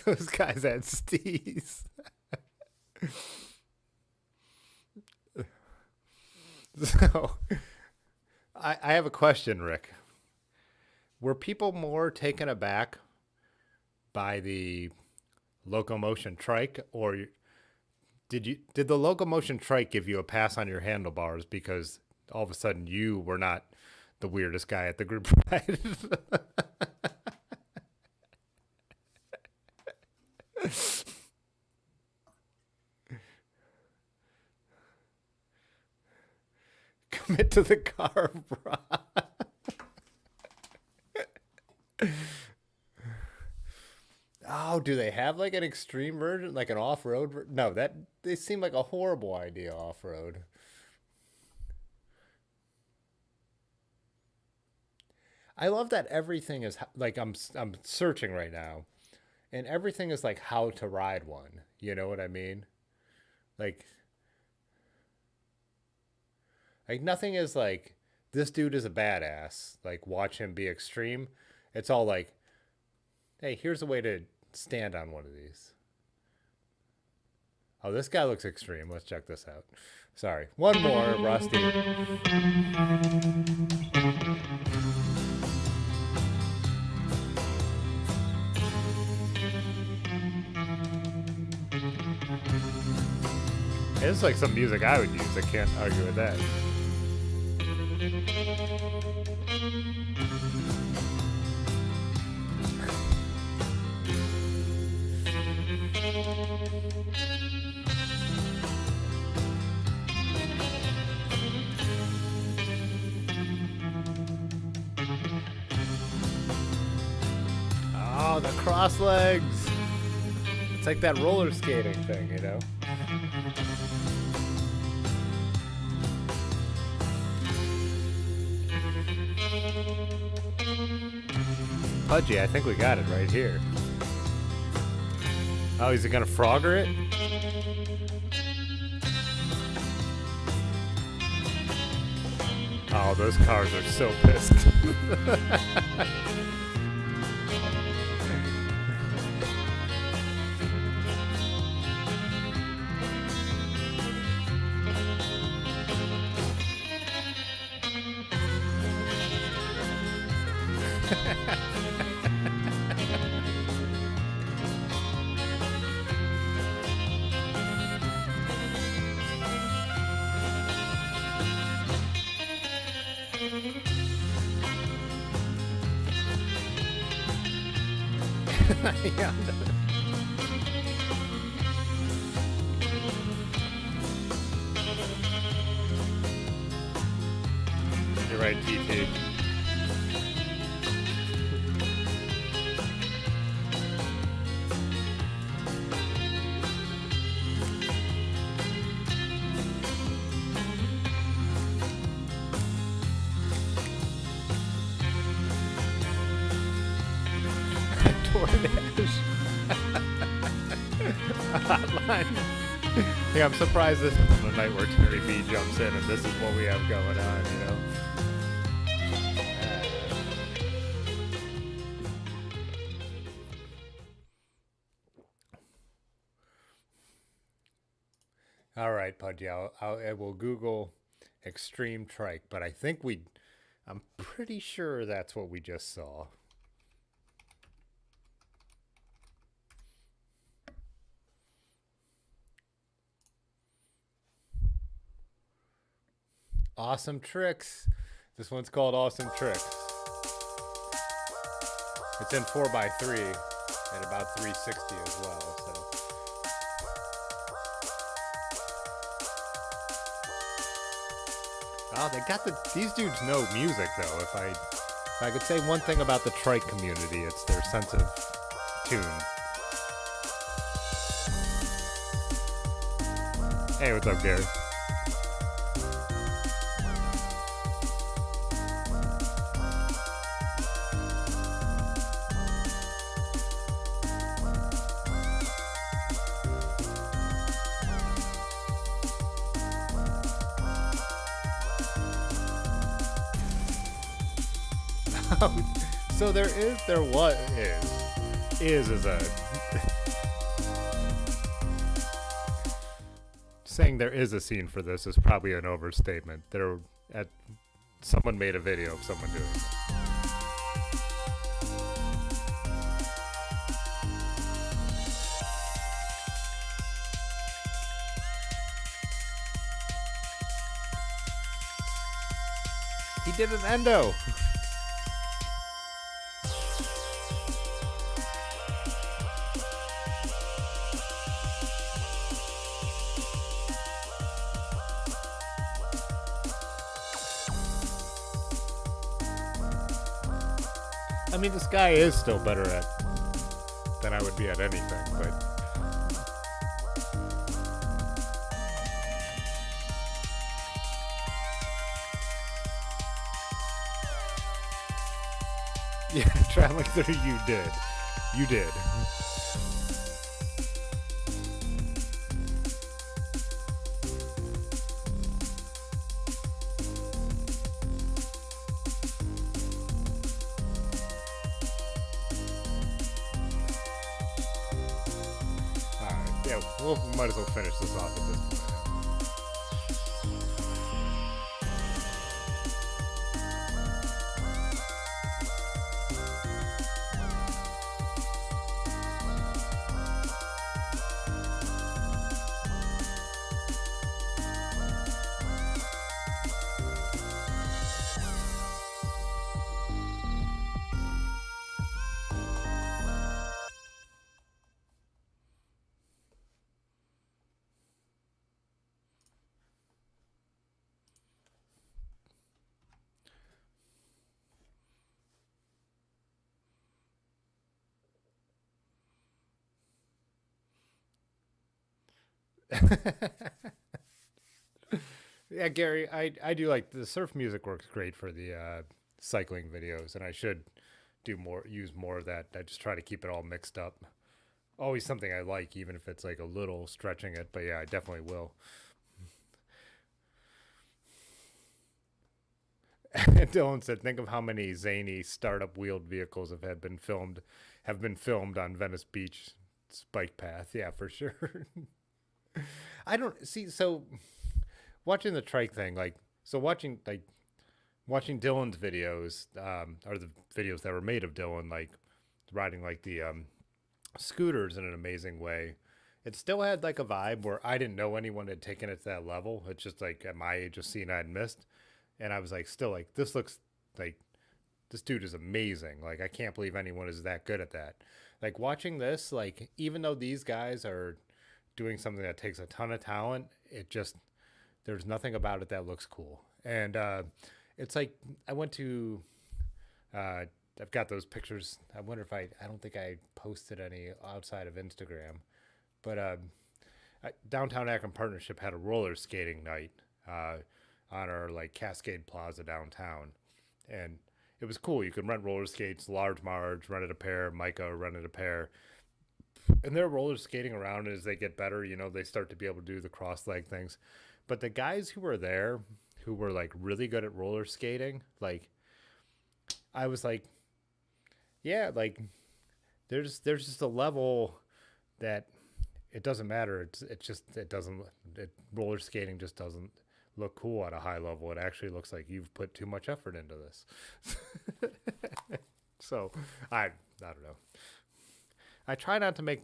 Those guys had steez. So, I have a question, Rick. Were people more taken aback by the locomotion trike, or did the locomotion trike give you a pass on your handlebars because all of a sudden you were not the weirdest guy at the group ride? Commit to the car, bro. Oh, do they have like an extreme version, like an off-road? No, that they seem like a horrible idea off-road. I love that everything is like I'm searching right now, and everything is like how to ride one. You know what I mean? Like nothing is like this dude is a badass. Like watch him be extreme. It's all like, hey, here's a way to stand on one of these. Oh, this guy looks extreme. Let's check this out. Sorry. One more, Rusty. It's like some music I would use. I can't argue with that. Oh, the cross legs. It's like that roller skating thing, you know? Pudgy, I think we got it right here. Oh, is he gonna Frogger it? Oh, those cars are so pissed. Yeah. You're right, TT. Hotline. Yeah, I'm surprised this is the night where Terry B jumps in and this is what we have going on, you know? All right, Pudgy. I will Google extreme trike, but I'm pretty sure that's what we just saw. Awesome Tricks. This one's called Awesome Tricks. It's in 4x3 at about 360 as well. So. Oh, these dudes know music though. If I could say one thing about the trike community, it's their sense of tune. Hey, what's up, Gary? So there is a saying there is a scene for this is probably an overstatement. Someone made a video of someone doing it. He did an endo. I mean, this guy is still better than I would be at anything, but yeah, traveling through, you did. Yeah, we might as well finish this off at this point. Yeah, Gary, I do like the surf music works great for the cycling videos, and I should use more of that. I just try to keep it all mixed up. Always something I like, even if it's like a little stretching it. But yeah, I definitely will. Dylan said, "Think of how many zany startup wheeled vehicles have been filmed on Venice Beach bike path." Yeah, for sure. I don't see. So watching the trike thing, watching Dylan's videos, or the videos that were made of Dylan, like riding like the scooters in an amazing way. It still had like a vibe where I didn't know anyone had taken it to that level. It's just like at my age, a scene I'd missed, and I was like, still like, this looks like this dude is amazing. Like, I can't believe anyone is that good at that. Like, watching this, like, even though these guys are doing something that takes a ton of talent, there's nothing about it that looks cool. And it's like, I went to, I've got those pictures. I wonder if I don't think I posted any outside of Instagram, but Downtown Akron Partnership had a roller skating night on our like Cascade Plaza downtown, and it was cool. You could rent roller skates. Large Marge rented a pair. Micah rented a pair, and they're roller skating around. And as they get better, they start to be able to do the cross leg things. But the guys who were there, who were like really good at roller skating, like I was like, yeah, like there's just a level that it doesn't matter. It doesn't, roller skating just doesn't look cool at a high level. It actually looks like you've put too much effort into this. So I don't know. I try not to make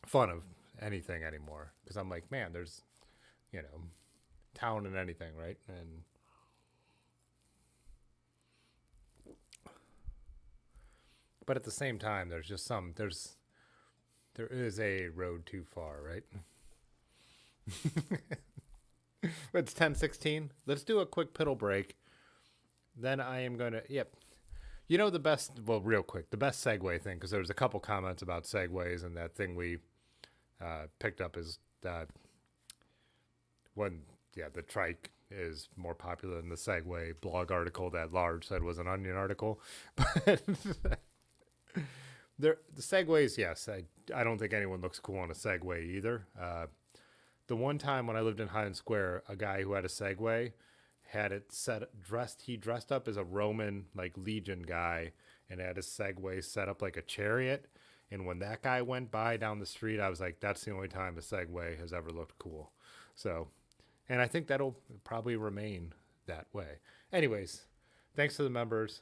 fun of anything anymore because I'm like, man, there's, talent in anything, right? And but at the same time, there's just there is a road too far, right? It's 10:16. Let's do a quick piddle break. Then I am going to, yep. The best, well, real quick, the best segue thing, because there was a couple comments about segues, and that thing we picked up is that the trike is more popular than the Segway blog article that Large said was an Onion article. But the Segways, yes, I don't think anyone looks cool on a Segway either. The one time when I lived in Highland Square, a guy who had a Segway had it he dressed up as a Roman, like, legion guy, and had his Segway set up like a chariot. And when that guy went by down the street, I was like, that's the only time a Segway has ever looked cool. So, and I think that'll probably remain that way. Anyways, thanks to the members.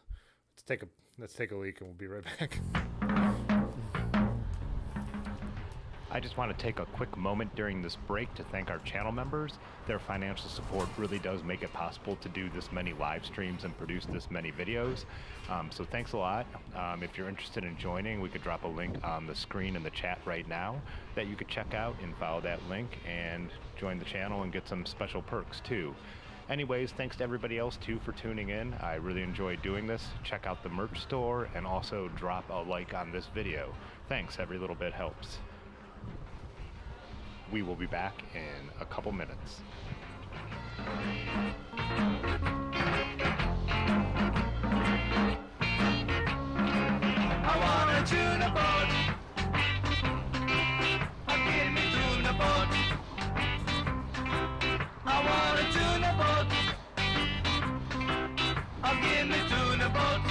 Let's take a leak and we'll be right back. I just want to take a quick moment during this break to thank our channel members. Their financial support really does make it possible to do this many live streams and produce this many videos. So thanks a lot. If you're interested in joining, we could drop a link on the screen in the chat right now that you could check out and follow that link and join the channel and get some special perks too. Anyways, thanks to everybody else too for tuning in. I really enjoyed doing this. Check out the merch store and also drop a like on this video. Thanks, every little bit helps. We will be back in a couple minutes. I wanna tune a boat. Give me tune a boat. I wanna tune a boat. Give me tune a boat.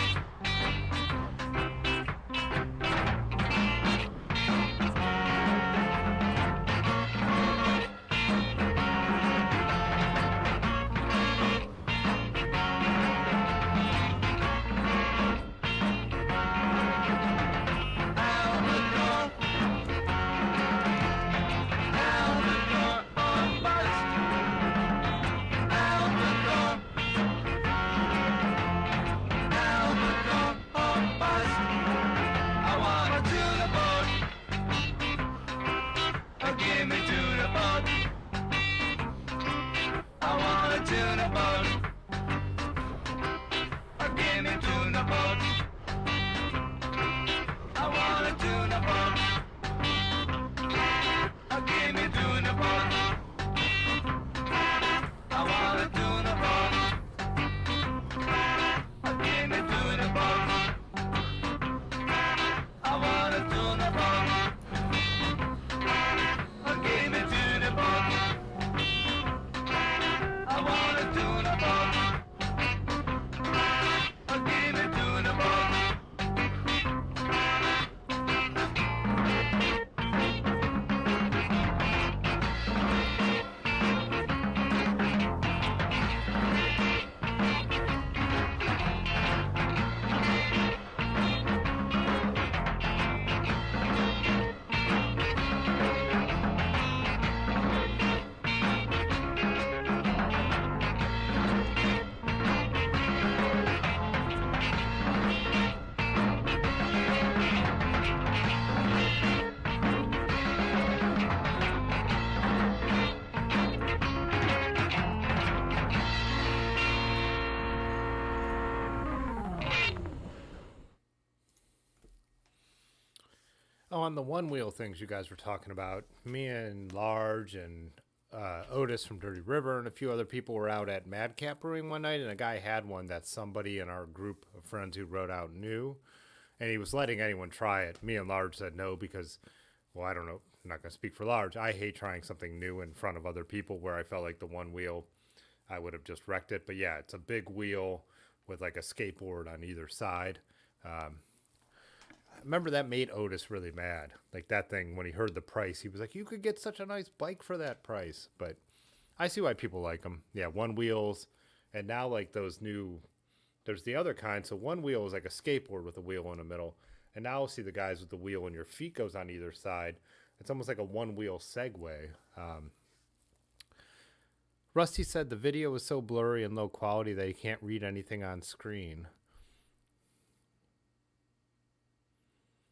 On the one wheel things you guys were talking about, me and Large and Otis from Dirty River and a few other people were out at Madcap Brewing one night, and a guy had one that somebody in our group of friends who rode out knew, and he was letting anyone try it. Me and Large said no because, well, I don't know, I'm not going to speak for Large. I hate trying something new in front of other people where I felt like the one wheel, I would have just wrecked it. But yeah, it's a big wheel with like a skateboard on either side. remember that made Otis really mad. Like that thing, when he heard the price, he was like, you could get such a nice bike for that price. But I see why people like them. Yeah, one wheels. And now, like those new, there's the other kind. So one wheel is like a skateboard with a wheel in the middle. And now I'll see the guys with the wheel and your feet goes on either side. It's almost like a one wheel Segway. Rusty said the video was so blurry and low quality that you can't read anything on screen.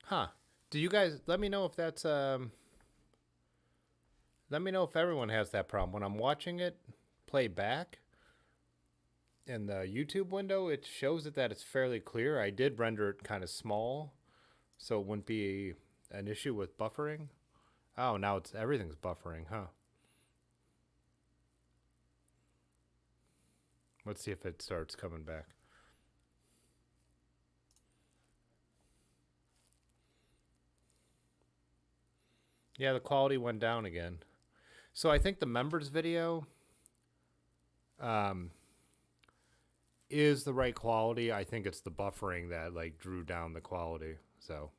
Huh. Do you guys let me know if that's let me know if everyone has that problem. When I'm watching it play back in the YouTube window, it shows it that it's fairly clear. I did render it kind of small, so it wouldn't be an issue with buffering. Oh, now it's everything's buffering, huh? Let's see if it starts coming back. Yeah, the quality went down again. So I think the members video is the right quality. I think it's the buffering that like drew down the quality. So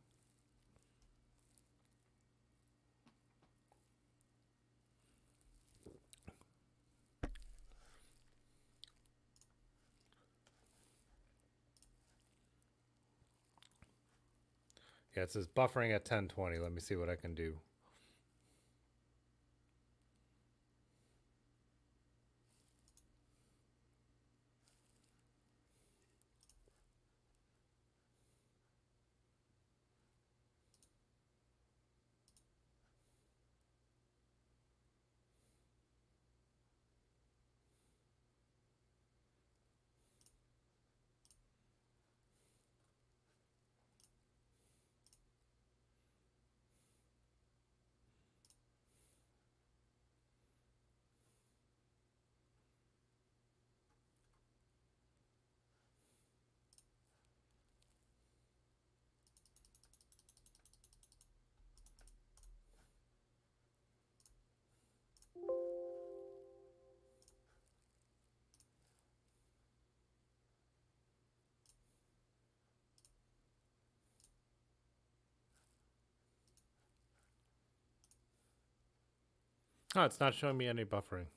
yeah, it says buffering at 1020. Let me see what I can do. Oh, it's not showing me any buffering.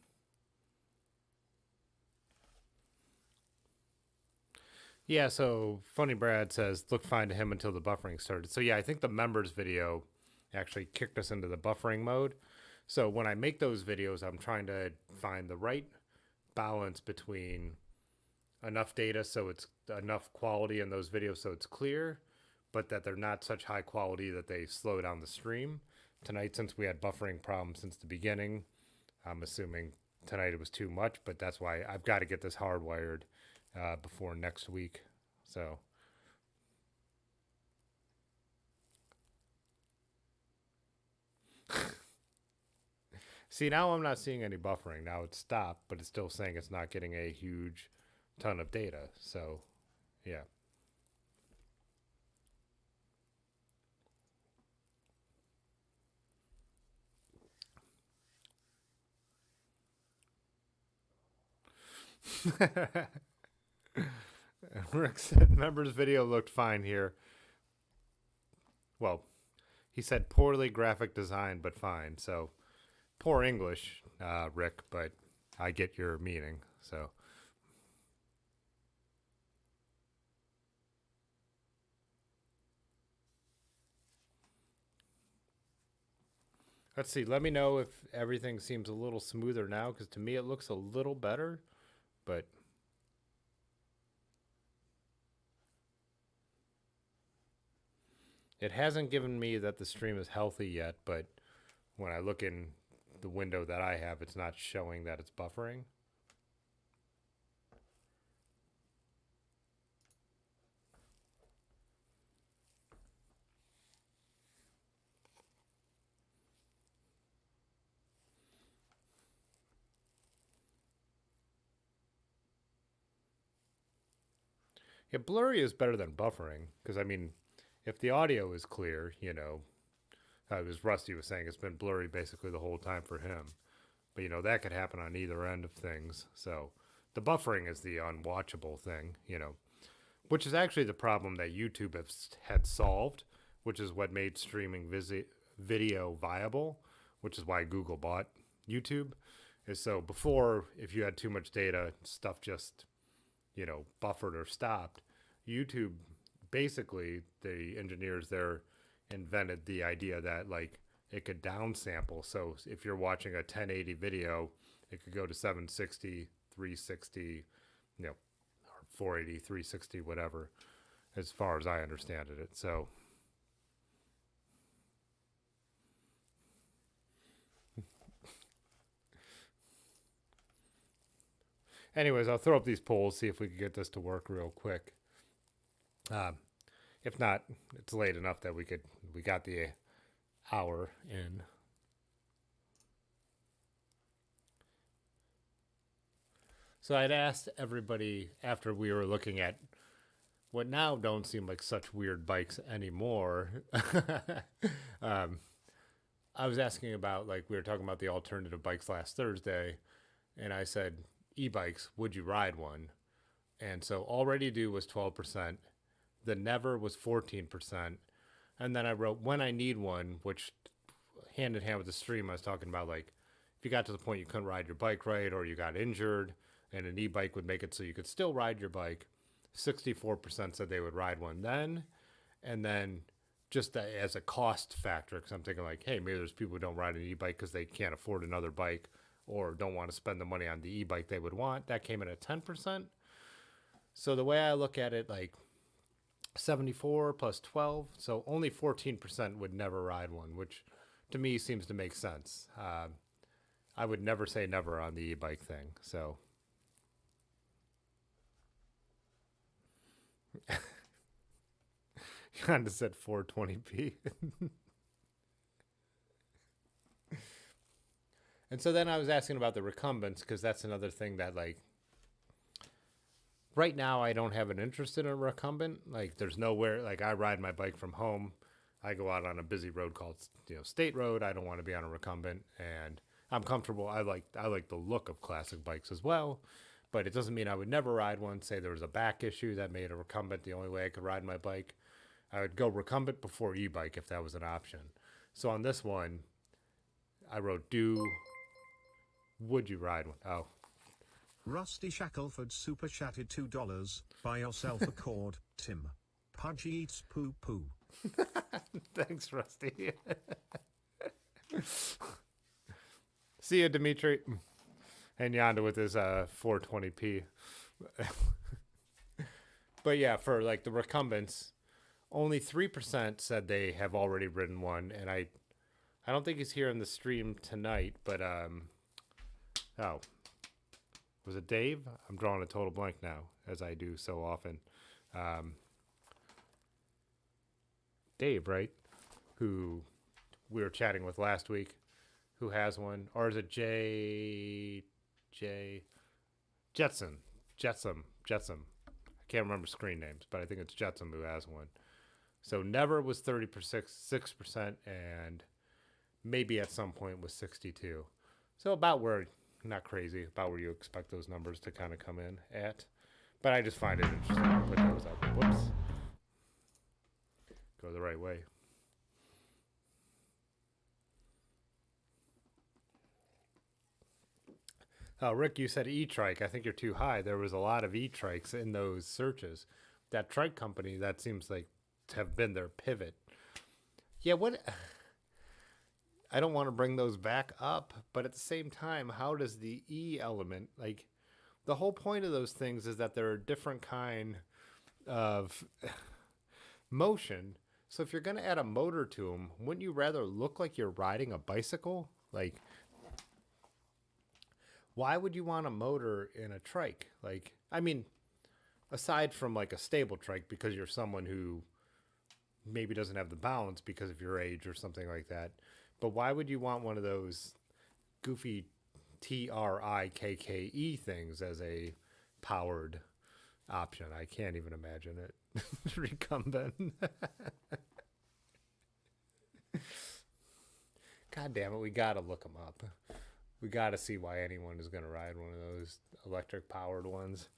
Yeah, so Funny Brad says, looked fine to him until the buffering started. So yeah, I think the members video actually kicked us into the buffering mode. So when I make those videos, I'm trying to find the right balance between enough data so it's enough quality in those videos so it's clear, but that they're not such high quality that they slow down the stream. Tonight, since we had buffering problems since the beginning, I'm assuming tonight it was too much, but that's why I've got to get this hardwired before next week. So see, now I'm not seeing any buffering. Now it's stopped, but it's still saying it's not getting a huge ton of data. So yeah. Rick said members video looked fine here. Well, he said poorly graphic design, but fine. So poor English, Rick, but I get your meaning. So let's see. Let me know if everything seems a little smoother now, because to me it looks a little better, but it hasn't given me that the stream is healthy yet. But when I look in the window that I have, it's not showing that it's buffering. Yeah, blurry is better than buffering, because I mean, if the audio is clear, as Rusty was saying, it's been blurry basically the whole time for him. But that could happen on either end of things. So the buffering is the unwatchable thing, which is actually the problem that YouTube had solved. which is what made streaming video viable, which is why Google bought YouTube. Is so before, if you had too much data, stuff just, buffered or stopped. YouTube, basically, the engineers there invented the idea that like it could downsample. So if you're watching a 1080 video, it could go to 760, 360, or 480, 360, whatever, as far as I understand it. So anyways, I'll throw up these polls, see if we can get this to work real quick. If not, it's late enough that we got the hour in. So I'd asked everybody after we were looking at what now don't seem like such weird bikes anymore. I was asking about, like, we were talking about the alternative bikes last Thursday, and I said, e-bikes, would you ride one? And so Already Do was 12%, the Never was 14%, and then I wrote When I Need One, which hand in hand with the stream I was talking about, like, if you got to the point you couldn't ride your bike right, or you got injured, and an e-bike would make it so you could still ride your bike, 64% said they would ride one then. And then just as a cost factor, because I'm thinking like, hey, maybe there's people who don't ride an e-bike because they can't afford another bike or don't want to spend the money on the e-bike they would want. That came in at 10%. So the way I look at it, like 74 plus 12, so only 14% would never ride one, which to me seems to make sense. I would never say never on the e-bike thing, so... Kinda said 420p. And so then I was asking about the recumbents, because that's another thing that, like, right now I don't have an interest in a recumbent. Like, there's nowhere, like, I ride my bike from home. I go out on a busy road called, State Road. I don't want to be on a recumbent, and I'm comfortable. I like the look of classic bikes as well. But it doesn't mean I would never ride one. Say there was a back issue that made a recumbent the only way I could ride my bike. I would go recumbent before e-bike if that was an option. So on this one, I wrote, would you ride one? Oh. Rusty Shackelford super chatted $2. Buy yourself a cord, Tim. Pudgy eats poo poo. Thanks, Rusty. See you, Dimitri. And Yonda with his 420p. But yeah, for like the recumbents, only 3% said they have already ridden one, and I don't think he's here in the stream tonight, but was it Dave? I'm drawing a total blank now, as I do so often. Dave, right? Who we were chatting with last week, who has one, or is it Jetsam. I can't remember screen names, but I think it's Jetsam who has one. So Never was 36%, and maybe at some point was 62. So about where, not crazy, about where you expect those numbers to kind of come in at. But I just find it interesting to put those up. Whoops. Go the right way. Rick, you said e-trike. I think you're too high. There was a lot of e-trikes in those searches. That trike company, that seems like to have been their pivot. Yeah, what... I don't want to bring those back up, but at the same time, how does the E element, like, the whole point of those things is that they're a different kind of motion. So if you're going to add a motor to them, wouldn't you rather look like you're riding a bicycle? Like, why would you want a motor in a trike? Like, I mean, aside from like a stable trike, because you're someone who maybe doesn't have the balance because of your age or something like that. But why would you want one of those goofy TRIKKE things as a powered option? I can't even imagine it. Recumbent. God damn it, we gotta look them up. We gotta see why anyone is gonna ride one of those electric powered ones.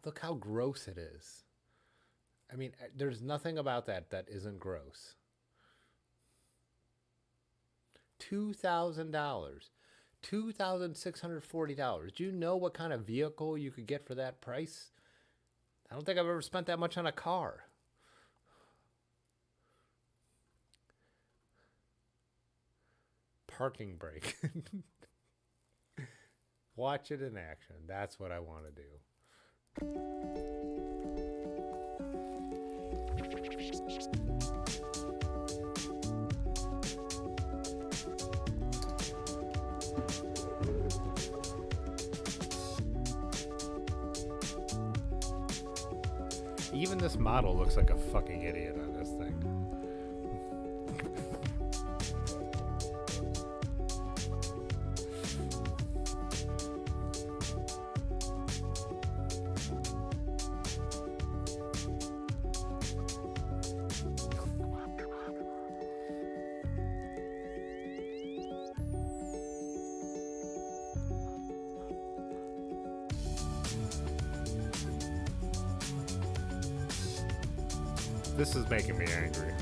look how gross it is. I mean, there's nothing about that that isn't gross. $2,000. $2,640. Do you know what kind of vehicle you could get for that price? I don't think I've ever spent that much on a car. Parking brake. Watch it in action. That's what I want to do. Even this model looks like a fucking idiot on this thing. This is making me angry.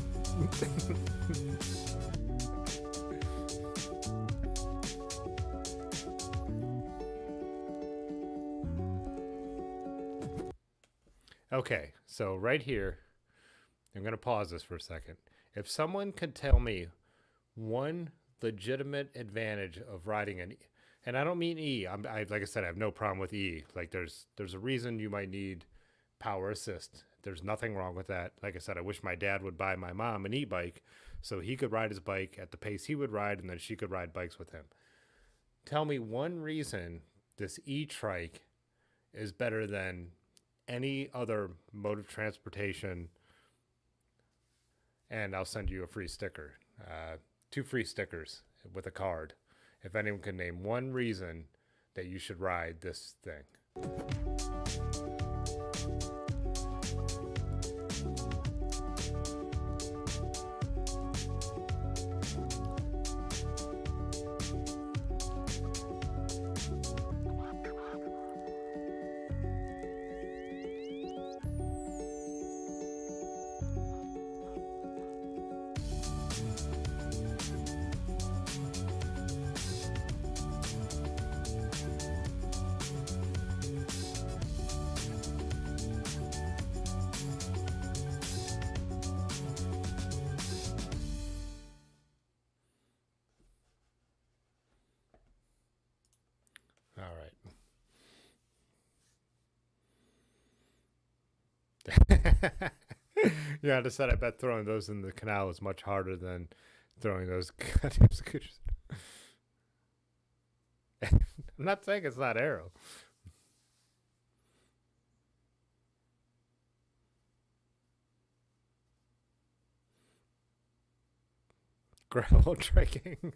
Okay, so right here, I'm going to pause this for a second. If someone could tell me one legitimate advantage of riding an, and I don't mean E. Like I said, I have no problem with E. Like there's a reason you might need power assist. There's nothing wrong with that. Like I said, I wish my dad would buy my mom an e-bike so he could ride his bike at the pace he would ride, and then she could ride bikes with him. Tell me one reason this e-trike is better than any other mode of transportation, and I'll send you a free sticker. 2 free stickers with a card. If anyone can name one reason that you should ride this thing. All right. Yeah, I just said I bet throwing those in the canal is much harder than throwing those goddamn scooters. I'm not saying it's not aero. Gravel trekking.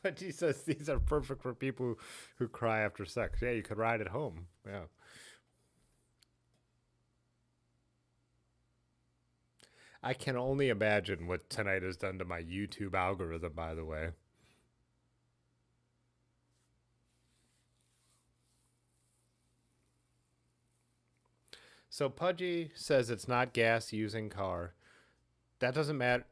But he says these are perfect for people who cry after sex. Yeah, you could ride at home. Yeah. I can only imagine what tonight has done to my YouTube algorithm, by the way. So Pudgy says it's not gas using car. That doesn't matter.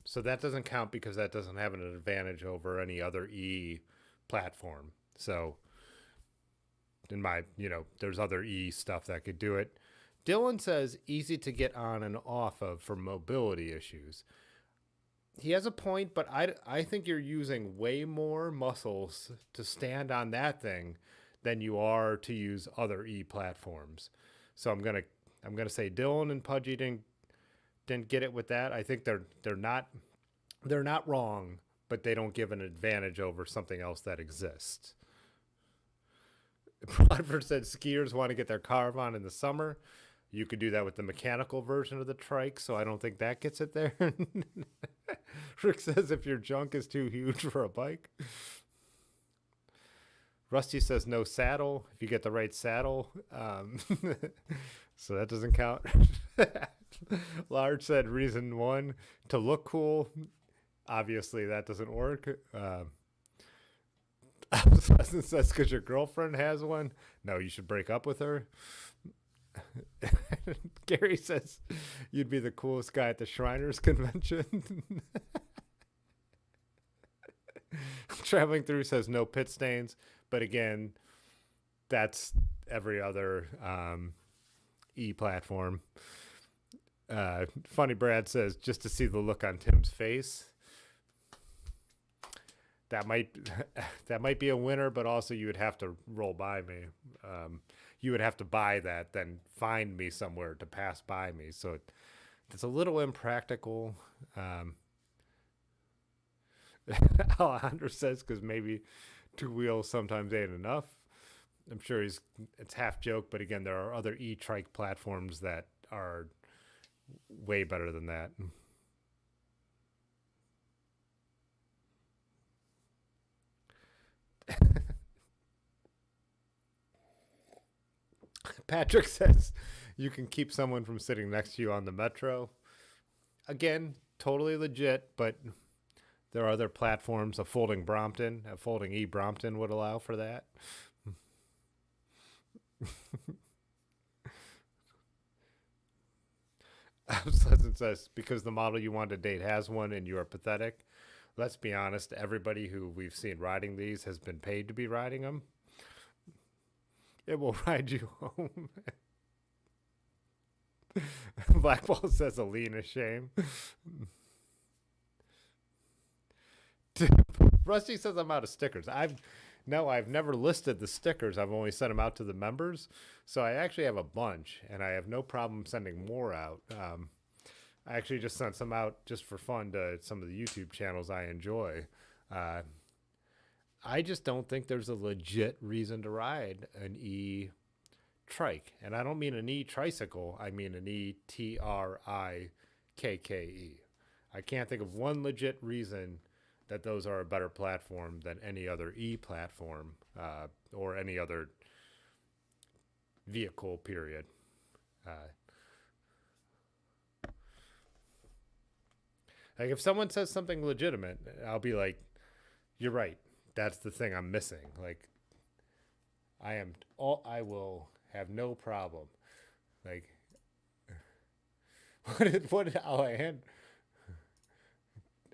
So that doesn't count because that doesn't have an advantage over any other E platform. So in my, there's other E stuff that could do it. Dylan says easy to get on and off of for mobility issues. He has a point, but I think you're using way more muscles to stand on that thing than you are to use other E platforms. So I'm gonna say Dylan and Pudgy didn't get it with that. I think they're not wrong, but they don't give an advantage over something else that exists. Brodford said skiers want to get their carve on in the summer. You could do that with the mechanical version of the trike, so I don't think that gets it there. Rick says if your junk is too huge for a bike. Rusty says no saddle if you get the right saddle. So that doesn't count. Large said reason 1, to look cool. Obviously that doesn't work. Pleasant says, because your girlfriend has one? No, you should break up with her. Gary says, you'd be the coolest guy at the Shriners convention. Traveling through says, no pit stains. But again, that's every other E platform. Funny Brad says, just to see the look on Tim's face. That might be a winner, but also you would have to roll by me. You would have to buy that, then find me somewhere to pass by me. So it's a little impractical. Alejandro says, because maybe 2 wheels sometimes ain't enough. I'm sure it's half joke, but again, there are other e-trike platforms that are way better than that. Patrick says you can keep someone from sitting next to you on the metro. Again, totally legit, but there are other platforms. A folding E Brompton would allow for that. Pleasant says, because the model you want to date has one and you are pathetic. Let's be honest, everybody who we've seen riding these has been paid to be riding them. It will ride you home. Blackball says a lean is shame. Rusty says I'm out of stickers. I've never listed the stickers. I've only sent them out to the members. So I actually have a bunch, and I have no problem sending more out. I actually just sent some out just for fun to some of the YouTube channels I enjoy. I just don't think there's a legit reason to ride an e-trike. And I don't mean an e-tricycle. I mean an e-trikke. I can't think of one legit reason that those are a better platform than any other e-platform or any other vehicle, period. Like if someone says something legitimate, I'll be like, you're right. That's the thing I'm missing. Like, I will have no problem. Like, what did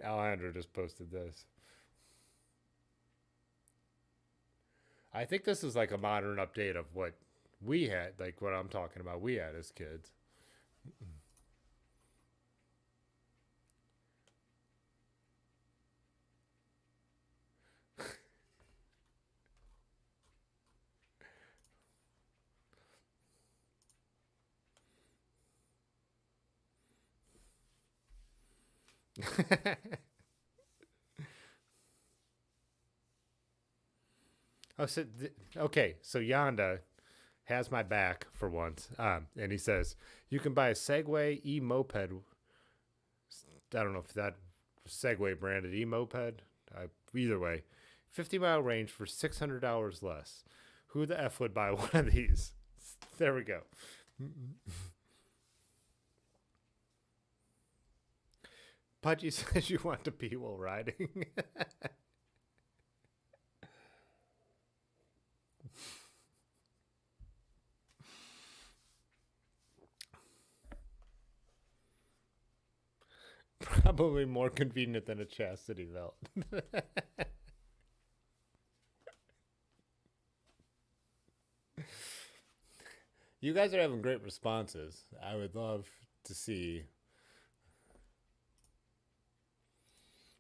Alejandro just posted this. I think this is like a modern update of what we had, like what I'm talking about, we had as kids. Okay, so Yonda has my back for once, and he says you can buy a Segway e-moped. I don't know if that Segway branded e-moped. Either way, 50-mile range for $600 less. Who the F would buy one of these? There we go. Pudgy says you want to pee while riding. Probably more convenient than a chastity belt. You guys are having great responses. I would love to see.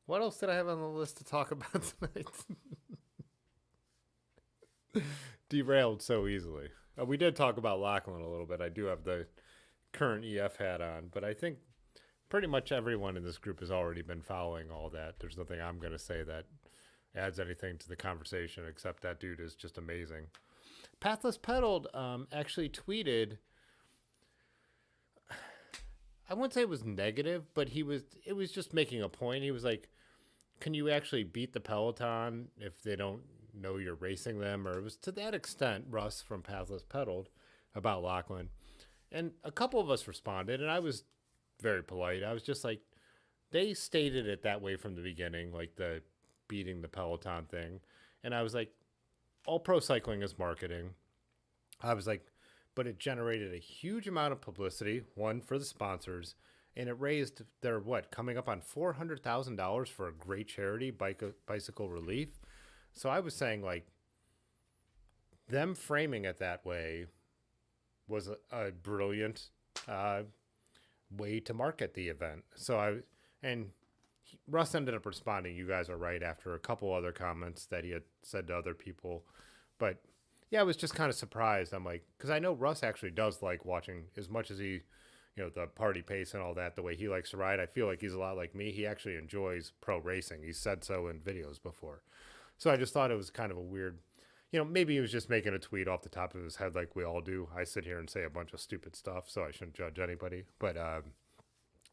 What else did I have on the list to talk about tonight? Derailed so easily. We did talk about Lachlan a little bit. I do have the current EF hat on, but I think pretty much everyone in this group has already been following all that. There's nothing I'm going to say that adds anything to the conversation, except that dude is just amazing. Pathless Pedaled actually tweeted, I wouldn't say it was negative, but it was just making a point. He was like, can you actually beat the Peloton if they don't know you're racing them? Or it was to that extent, Russ from Pathless Pedaled, about Lachlan. And a couple of us responded, and I was very polite. I was just like, they stated it that way from the beginning, like the beating the Peloton thing. And I was like, all pro cycling is marketing. I was like, but it generated a huge amount of publicity, one for the sponsors, and it raised their coming up on $400,000 for a great charity, bicycle relief. So I was saying, like, them framing it that way was a brilliant way to market the event. Russ ended up responding, "You guys are right," after a couple other comments that he had said to other people. But yeah, I was just kind of surprised. I'm like, because I know Russ actually does like watching, as much as he, the party pace and all that, the way he likes to ride. I feel like he's a lot like me. He actually enjoys pro racing. He said so in videos before. So I just thought it was kind of a weird, maybe he was just making a tweet off the top of his head like we all do. I sit here and say a bunch of stupid stuff, so I shouldn't judge anybody. But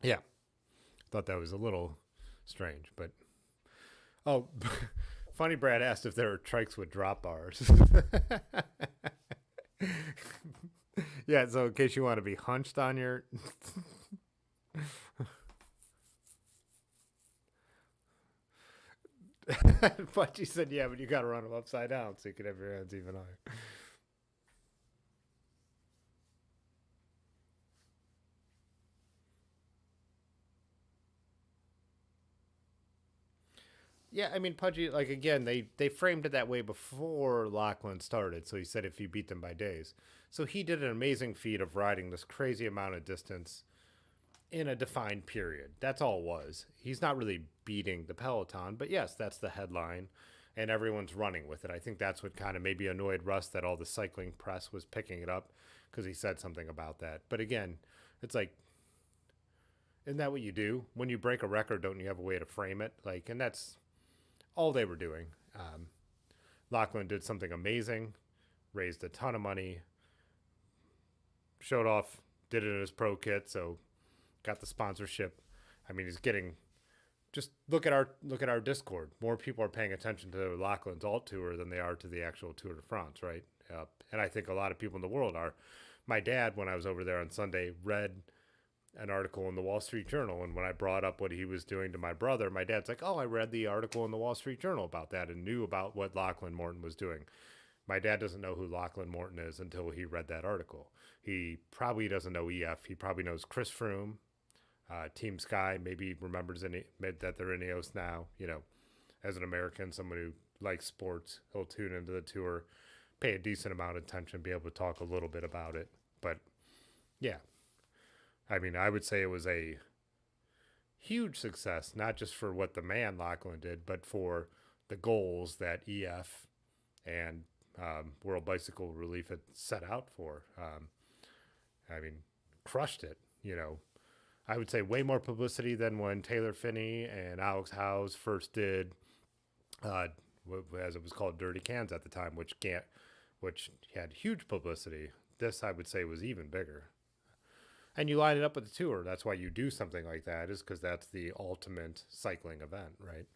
yeah, thought that was a little strange. But oh, Funny Brad asked if there are trikes with drop bars. Yeah, so in case you want to be hunched on your but she said, yeah, but you got to run them upside down so you can have your hands even higher. Yeah, I mean, Pudgy, like, again, they framed it that way before Lachlan started. So he said if you beat them by days. So he did an amazing feat of riding this crazy amount of distance in a defined period. That's all it was. He's not really beating the peloton, but yes, that's the headline, and everyone's running with it. I think that's what kind of maybe annoyed Russ, that all the cycling press was picking it up because he said something about that. But again, it's like, isn't that what you do? When you break a record, don't you have a way to frame it? Like, and that's all they were doing. Lachlan did something amazing, raised a ton of money, showed off, did it in his pro kit, so got the sponsorship. I mean, he's getting, just look at our Discord. More people are paying attention to Lachlan's alt tour than they are to the actual Tour de France, right? And I think a lot of people in the world are. My dad, when I was over there on Sunday, read an article in the Wall Street Journal, and when I brought up what he was doing to my brother, my dad's like, "Oh, I read the article in the Wall Street Journal about that and knew about what Lachlan Morton was doing." My dad doesn't know who Lachlan Morton is until he read that article. He probably doesn't know EF. He probably knows Chris Froome, Team Sky, maybe remembers that they're Ineos now. As an American, someone who likes sports, he'll tune into the tour, pay a decent amount of attention, be able to talk a little bit about it. But yeah, I mean, I would say it was a huge success, not just for what the man Lachlan did, but for the goals that EF and World Bicycle Relief had set out for. I mean, crushed it. I would say way more publicity than when Taylor Phinney and Alex Howes first did, as it was called, Dirty Cans at the time, which had huge publicity. This, I would say, was even bigger. And you line it up with the tour. That's why you do something like that, is because that's the ultimate cycling event, right?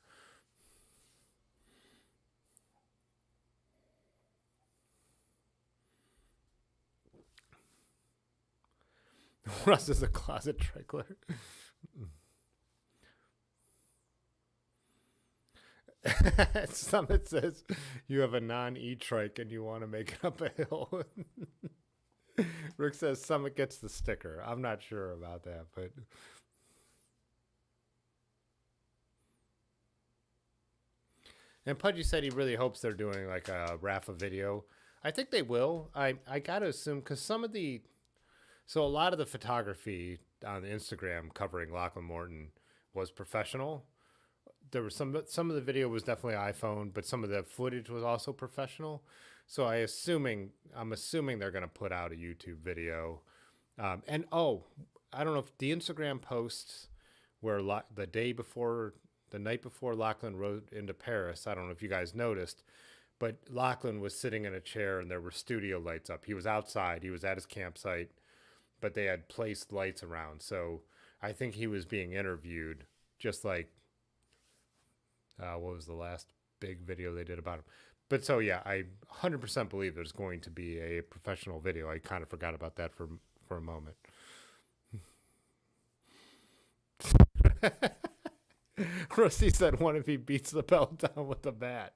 Russ is a closet trickler. Summit says you have a non-e-trike and you want to make it up a hill. Rick says Summit gets the sticker. I'm not sure about that, but and Pudgy said he really hopes they're doing like a Rafa video. I think they will. I gotta assume, because so a lot of the photography on Instagram covering Lachlan Morton was professional. There was some of the video was definitely iPhone, but some of the footage was also professional. So I'm assuming they're going to put out a YouTube video. I don't know if the Instagram posts where the night before Lachlan rode into Paris, I don't know if you guys noticed, but Lachlan was sitting in a chair and there were studio lights up. He was outside. He was at his campsite, but they had placed lights around. So I think he was being interviewed, just like, what was the last big video they did about him? But so, yeah, I 100% believe there's going to be a professional video. I kind of forgot about that for a moment. Rusty said, what if he beats the Peloton with a bat?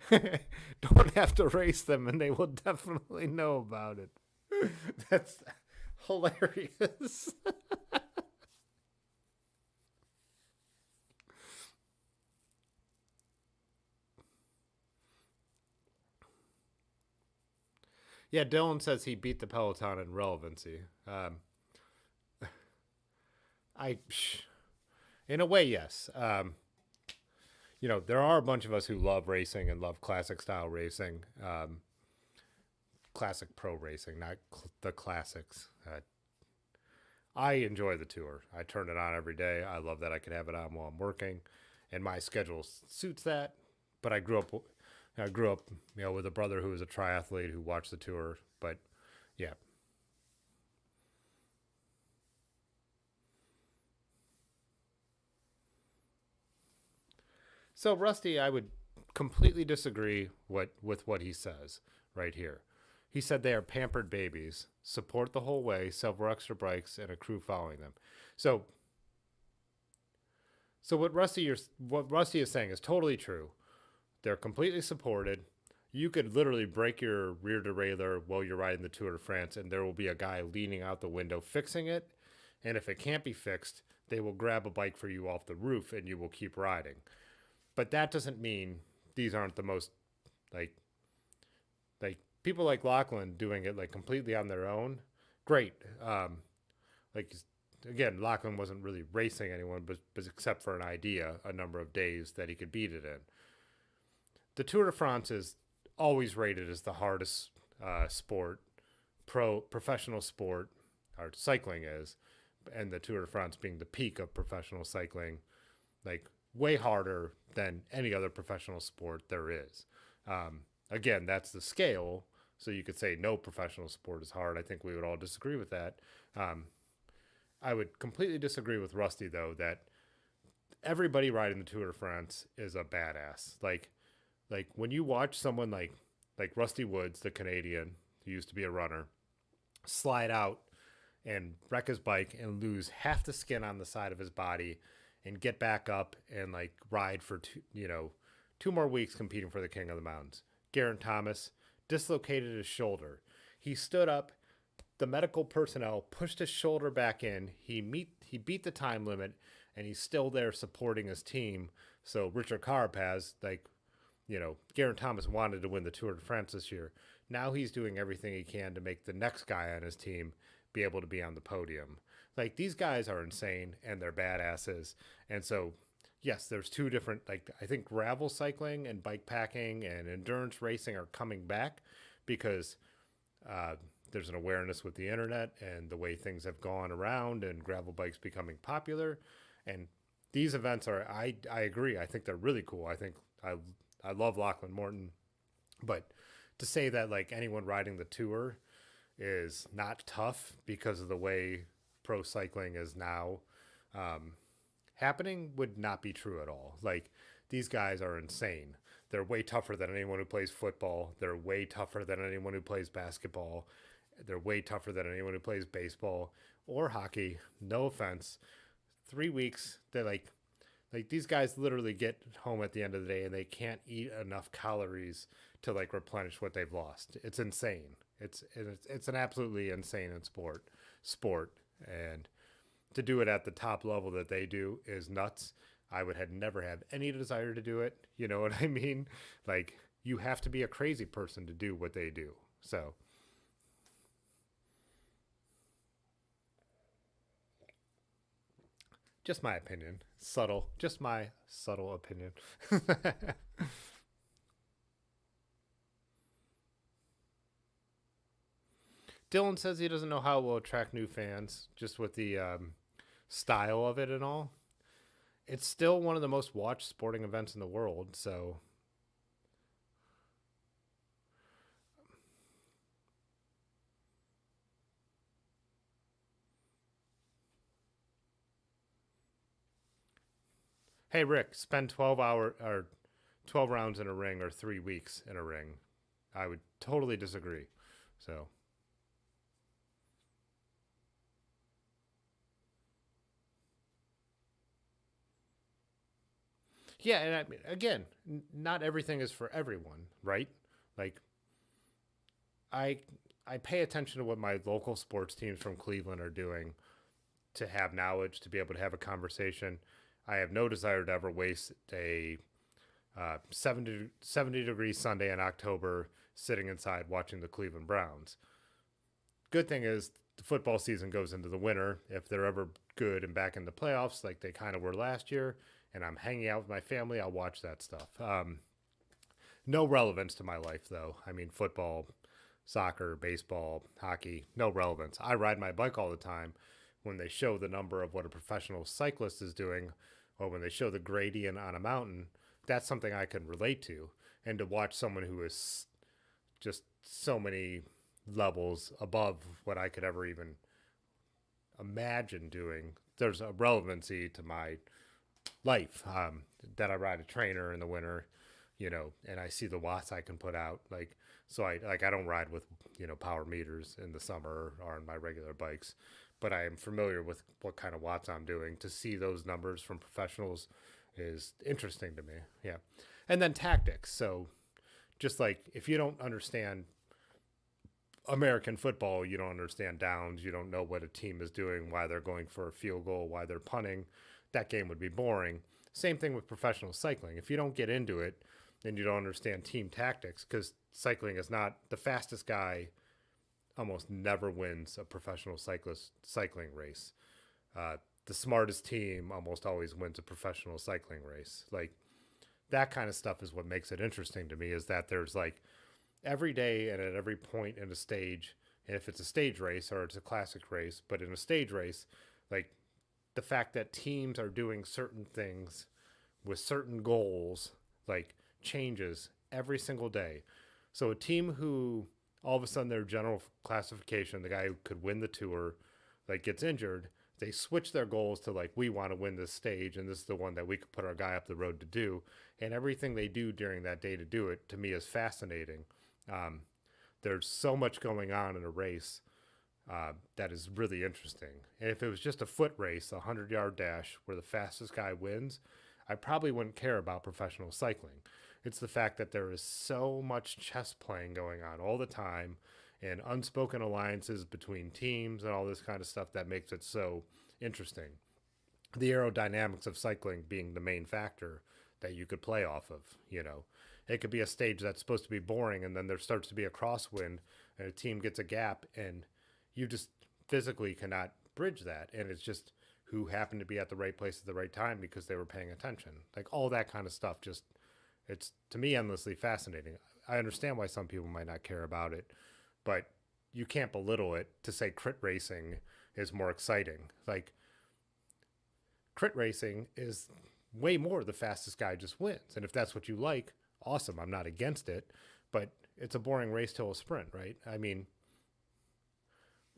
don't have to race them, and they will definitely know about it. That's hilarious. Yeah, Dylan says he beat the Peloton in relevancy. I, in a way, yes. There are a bunch of us who love racing and love classic style racing, classic pro racing, not the classics. I enjoy the tour. I turn it on every day. I love that I can have it on while I'm working, and my schedule suits that. But I grew up, with a brother who was a triathlete who watched the tour. But yeah. So Rusty, I would completely disagree with what he says right here. He said they are pampered babies, support the whole way, several extra bikes, and a crew following them. So, so what Rusty is saying is totally true. They're completely supported. You could literally break your rear derailleur while you're riding the Tour de France, and there will be a guy leaning out the window fixing it. And if it can't be fixed, they will grab a bike for you off the roof, and you will keep riding. But that doesn't mean these aren't the most like people like Lachlan doing it like completely on their own. Great. Like again, Lachlan wasn't really racing anyone, but except for an idea, a number of days that he could beat it in. The Tour de France is always rated as the hardest sport, professional sport, or cycling is, and the Tour de France being the peak of professional cycling, like way harder than any other professional sport there is. Again, that's the scale, so you could say no professional sport is hard. I think we would all disagree with that. I would completely disagree with Rusty, though, that everybody riding the Tour de France is a badass. Like when you watch someone like Rusty Woods, the Canadian who used to be a runner, slide out and wreck his bike and lose half the skin on the side of his body and get back up and like ride for 2 more weeks competing for the King of the Mountains. Geraint Thomas dislocated his shoulder. He stood up. The medical personnel pushed his shoulder back in. He beat the time limit, and he's still there supporting his team. So Richard Carapaz, Geraint Thomas wanted to win the Tour de France this year. Now he's doing everything he can to make the next guy on his team be able to be on the podium. Like, these guys are insane, and they're badasses. And so, yes, there's two different, I think gravel cycling and bike packing and endurance racing are coming back because there's an awareness with the internet and the way things have gone around and gravel bikes becoming popular. And these events are, I agree. I think they're really cool. I think I love Lachlan Morton, but to say that like anyone riding the tour is not tough because of the way pro cycling is now happening would not be true at all. Like, these guys are insane. They're way tougher than anyone who plays football. They're way tougher than anyone who plays basketball. They're way tougher than anyone who plays baseball or hockey. No offense. 3 weeks, they're like these guys literally get home at the end of the day and they can't eat enough calories to like replenish what they've lost. It's insane. It's an absolutely insane sport. And to do it at the top level that they do is nuts. I would never have any desire to do it. You know what I mean? Like, you have to be a crazy person to do what they do. So, just my opinion. Just my subtle opinion. Dylan says he doesn't know how it will attract new fans, just with the style of it and all. It's still one of the most watched sporting events in the world, so hey Rick, spend 12 rounds in a ring or 3 weeks in a ring. I would totally disagree. So Yeah, and I mean, again, not everything is for everyone, right? Like I I pay attention to what my local sports teams from Cleveland are doing to have knowledge, to be able to have a conversation. I have no desire to ever waste a 70 degree Sunday in October sitting inside watching the Cleveland Browns. Good thing is the football season goes into the winter. If they're ever good and back in the playoffs like they kind of were last year, and I'm hanging out with my family, I'll watch that stuff. No relevance to my life, though. I mean, football, soccer, baseball, hockey, no relevance. I ride my bike all the time. When they show the number of what a professional cyclist is doing, or when they show the gradient on a mountain, that's something I can relate to. And to watch someone who is just so many levels above what I could ever even imagine doing, there's a relevancy to my life. That I ride a trainer in the winter, and I see the watts I can put out. So I don't ride with power meters in the summer or on my regular bikes, but I am familiar with what kind of watts I'm doing. To see those numbers from professionals is interesting to me. Yeah, and then tactics. So just like if you don't understand American football, you don't understand downs, you don't know what a team is doing, why they're going for a field goal, why they're punting, that game would be boring. Same thing with professional cycling. If you don't get into it, then you don't understand team tactics, because cycling is not the fastest guy almost never wins a professional cycling race. The smartest team almost always wins a professional cycling race. Like that kind of stuff is what makes it interesting to me, is that there's like every day and at every point in a stage, and if it's a stage race or it's a classic race, but in a stage race, like the fact that teams are doing certain things with certain goals, like changes every single day. So a team who all of a sudden their general classification, the guy who could win the tour, like gets injured, they switch their goals to like, we want to win this stage and this is the one that we could put our guy up the road to do. And everything they do during that day to do it, to me, is fascinating. There's so much going on in a race that is really interesting. And if it was just a foot race, a 100-yard dash where the fastest guy wins, I probably wouldn't care about professional cycling. It's the fact that there is so much chess playing going on all the time, and unspoken alliances between teams and all this kind of stuff that makes it so interesting. The aerodynamics of cycling being the main factor that you could play off of. It could be a stage that's supposed to be boring, and then there starts to be a crosswind and a team gets a gap, and you just physically cannot bridge that. And it's just who happened to be at the right place at the right time because they were paying attention. Like all that kind of stuff, just, it's to me endlessly fascinating. I understand why some people might not care about it, but you can't belittle it to say crit racing is more exciting. Like crit racing is way more the fastest guy just wins. And if that's what you like, awesome. I'm not against it, but it's a boring race till a sprint, right? I mean,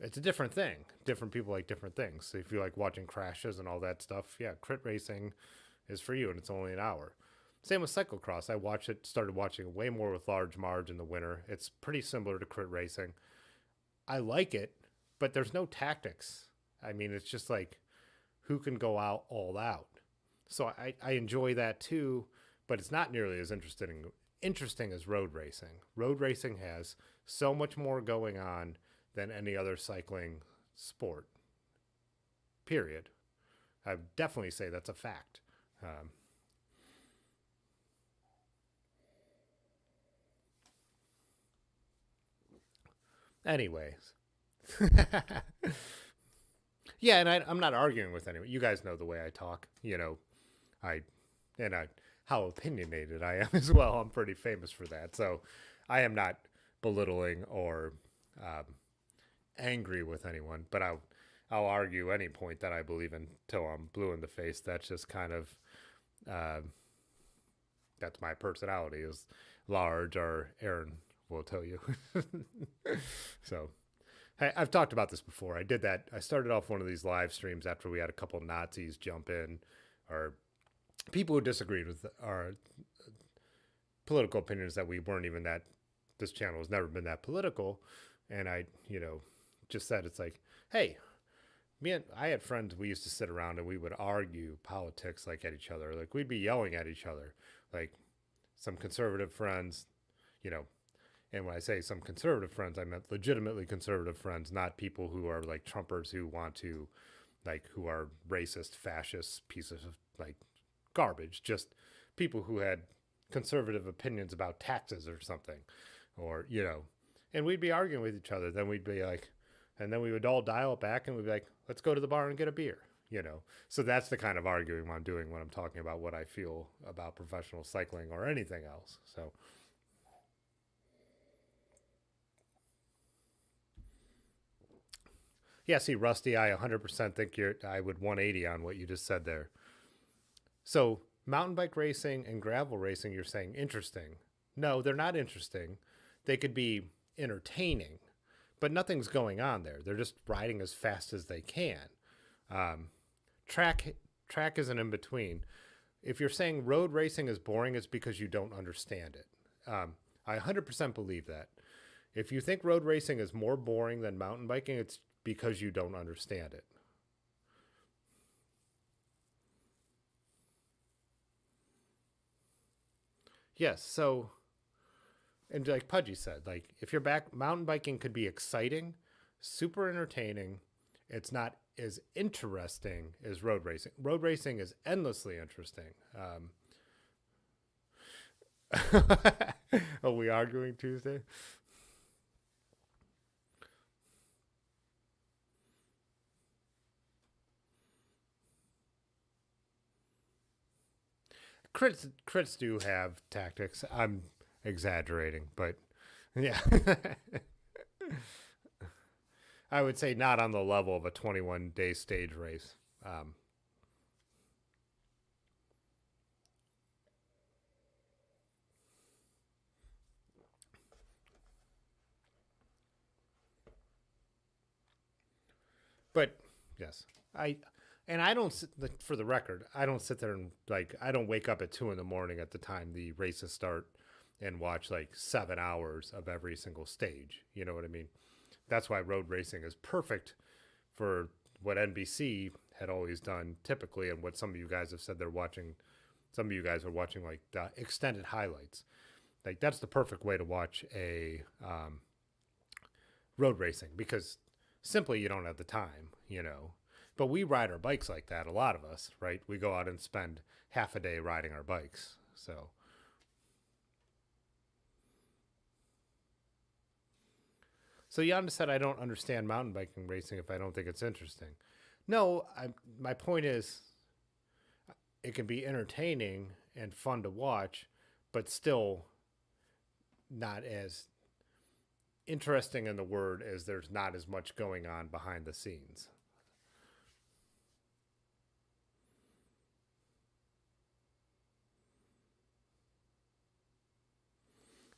it's a different thing. Different people like different things. So if you like watching crashes and all that stuff, yeah, crit racing is for you, and it's only an hour. Same with cyclocross. I started watching it way more with Large Marge in the winter. It's pretty similar to crit racing. I like it, but there's no tactics. I mean, it's just like who can go out all out. So I enjoy that too, but it's not nearly as interesting as road racing. Road racing has so much more going on than any other cycling sport. Period. I would definitely say that's a fact. Anyways. Yeah, and I'm not arguing with anyone. You guys know the way I talk. I how opinionated I am as well. I'm pretty famous for that. So I am not belittling or angry with anyone, but I'll argue any point that I believe in till I'm blue in the face. That's just kind of that's my personality, is large, or Aaron will tell you. So I've talked about this before. I did that. I started off one of these live streams after we had a couple Nazis jump in, or people who disagreed with our political opinions, that we weren't even that, this channel has never been that political. And I, just said, it's like, hey, I had friends, we used to sit around and we would argue politics like at each other. Like we'd be yelling at each other. Like some conservative friends, you know, and when I say some conservative friends, I meant legitimately conservative friends, not people who are like Trumpers who want to, like, who are racist, fascist pieces of like garbage. Just people who had conservative opinions about taxes or something, or, you know, and we'd be arguing with each other. Then we'd be like, and then we would all dial it back and we'd be like, let's go to the bar and get a beer, you know? So that's the kind of arguing I'm doing when I'm talking about what I feel about professional cycling or anything else. So, yeah, see, Rusty, I 100% think I would 180 on what you just said there. So, mountain bike racing and gravel racing, you're saying interesting. No, they're not interesting. They could be entertaining, but nothing's going on there. They're just riding as fast as they can. Track is an in between. If you're saying road racing is boring, it's because you don't understand it. I 100% believe that. If you think road racing is more boring than mountain biking, it's because you don't understand it. Yes, so, and like Pudgy said, like if you're back, mountain biking could be exciting, super entertaining. It's not as interesting as road racing. Road racing is endlessly interesting. Are we arguing Tuesday? Crits do have tactics. I'm exaggerating, but yeah. I would say not on the level of a 21-day stage race. But yes, I don't for the record, I don't sit there and like I don't wake up at 2 in the morning at the time the races start and watch like 7 hours of every single stage. You know what I mean? That's why road racing is perfect for what NBC had always done typically, and what some of you guys have said they're watching. Some of you guys are watching like extended highlights. Like that's the perfect way to watch a road racing because simply you don't have the time, you know. But we ride our bikes like that, a lot of us, right? We go out and spend half a day riding our bikes. So Yanda said I don't understand mountain biking racing if I don't think it's interesting. No, my point is it can be entertaining and fun to watch, but still not as interesting in the word as there's not as much going on behind the scenes.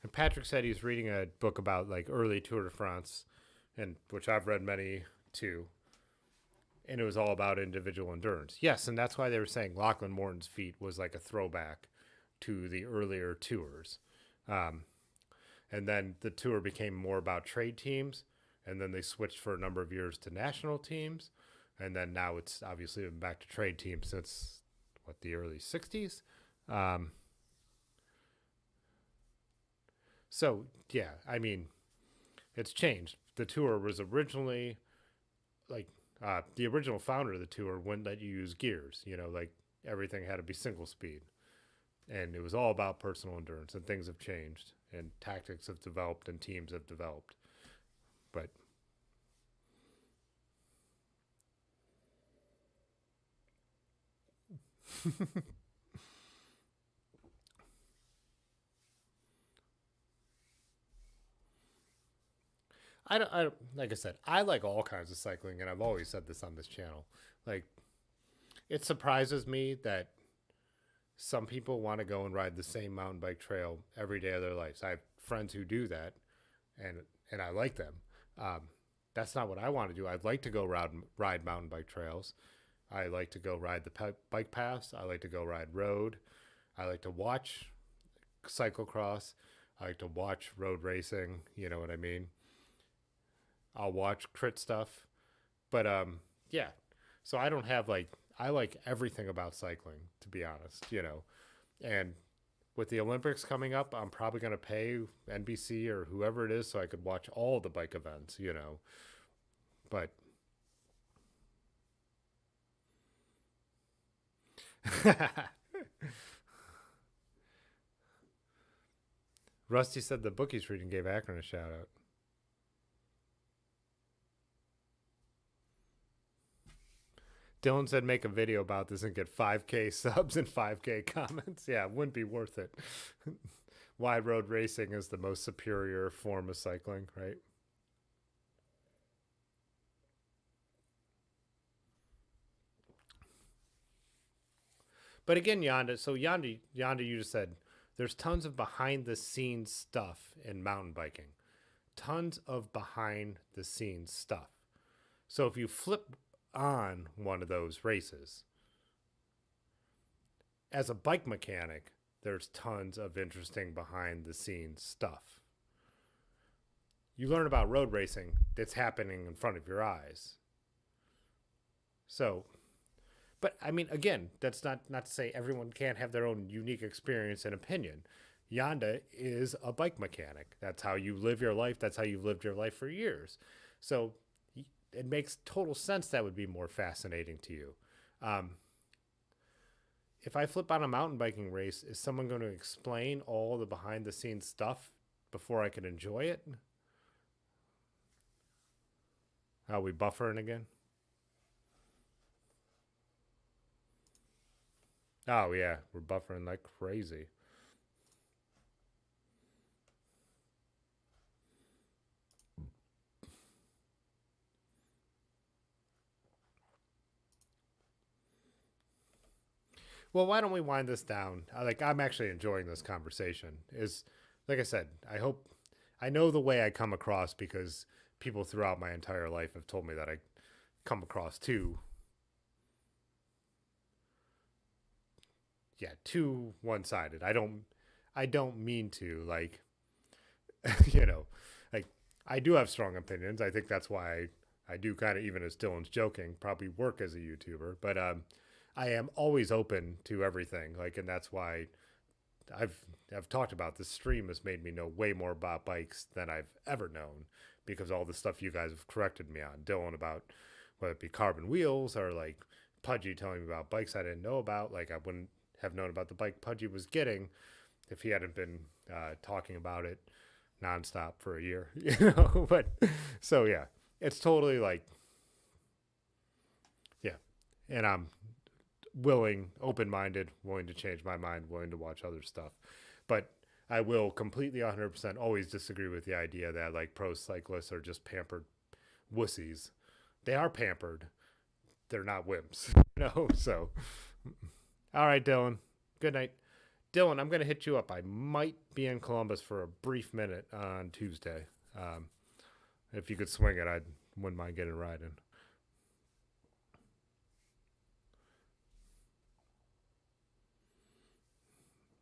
And Patrick said he's reading a book about like early Tour de France, and which I've read many too. And it was all about individual endurance. Yes, and that's why they were saying Lachlan Morton's feat was like a throwback to the earlier tours. And then the tour became more about trade teams, and then they switched for a number of years to national teams, and then now it's obviously been back to trade teams since what, the early 60s. So yeah, I mean, it's changed. The tour was originally like the original founder of the tour wouldn't let you use gears. You know, like everything had to be single speed, and it was all about personal endurance. And things have changed, and tactics have developed, and teams have developed. But like I said, I like all kinds of cycling, and I've always said this on this channel. Like, it surprises me that some people want to go and ride the same mountain bike trail every day of their lives. I have friends who do that, and I like them. That's not what I want to do. I'd like to go ride mountain bike trails. I like to go ride the bike paths. I like to go ride road. I like to watch cyclocross. I like to watch road racing. You know what I mean? I'll watch crit stuff. But Yeah. So I don't have like, I like everything about cycling, to be honest, you know. And with the Olympics coming up, I'm probably going to pay NBC or whoever it is so I could watch all the bike events, you know. But Rusty said the bookies reading gave Akron a shout out. Dylan said make a video about this and get 5K subs and 5K comments. Yeah, it wouldn't be worth it. Why road racing is the most superior form of cycling, right? But again, Yonda, you just said there's tons of behind the scenes stuff in mountain biking. Tons of behind the scenes stuff. So if you flip on one of those races, as a bike mechanic, there's tons of interesting behind the scenes stuff. You learn about road racing that's happening in front of your eyes. So, but I mean, again, that's not to say everyone can't have their own unique experience and opinion. Yonda is a bike mechanic. That's how you live your life. That's how you've lived your life for years. So it makes total sense that would be more fascinating to you. If I flip on a mountain biking race, is someone going to explain all the behind the scenes stuff before I can enjoy it? Are we buffering again? Oh yeah, we're buffering like crazy. Well, why don't we wind this down? I'm actually enjoying this conversation. Is like I said, I know the way I come across because people throughout my entire life have told me that I come across too one-sided. I don't mean to, like, you know, like, I do have strong opinions. I think that's why I do kind of, even as Dylan's joking, probably work as a YouTuber, but I am always open to everything. Like, and that's why I've talked about this stream has made me know way more about bikes than I've ever known, because all the stuff you guys have corrected me on, Dylan, about whether it be carbon wheels or like Pudgy telling me about bikes I didn't know about. Like, I wouldn't have known about the bike Pudgy was getting if he hadn't been talking about it nonstop for a year, you know. But so yeah, it's totally like, yeah, and I'm open-minded, willing to change my mind, willing to watch other stuff. But I will completely 100% always disagree with the idea that like pro cyclists are just pampered wussies. They are pampered. They're not wimps, you know. So, all right, Dylan. Good night. Dylan, I'm going to hit you up. I might be in Columbus for a brief minute on Tuesday. If you could swing it, I wouldn't mind getting a ride in.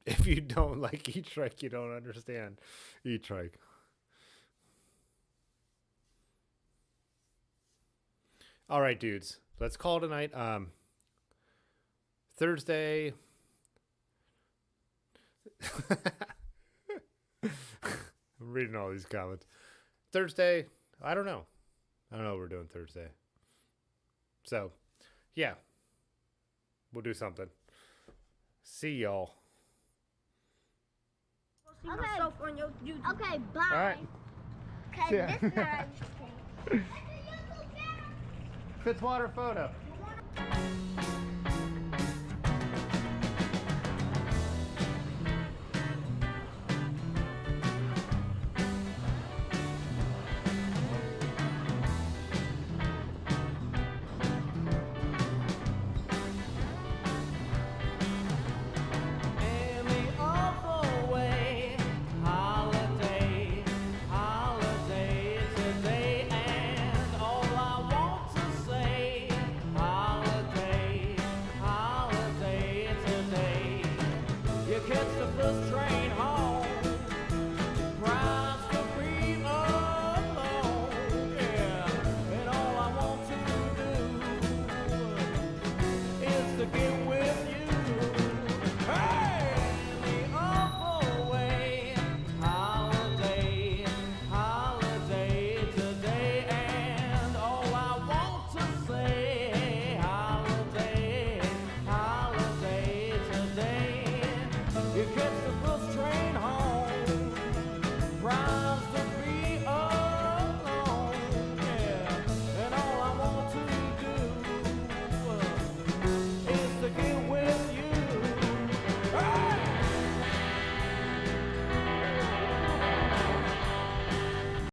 If you don't like e-trike, you don't understand e-trike. All right, dudes. Let's call it a night. Thursday. I'm reading all these comments. Thursday. I don't know what we're doing Thursday. So, yeah. We'll do something. See y'all. Okay. On your YouTube. Okay, bye. All right. Okay, Yeah. this time. Fitzwater photo.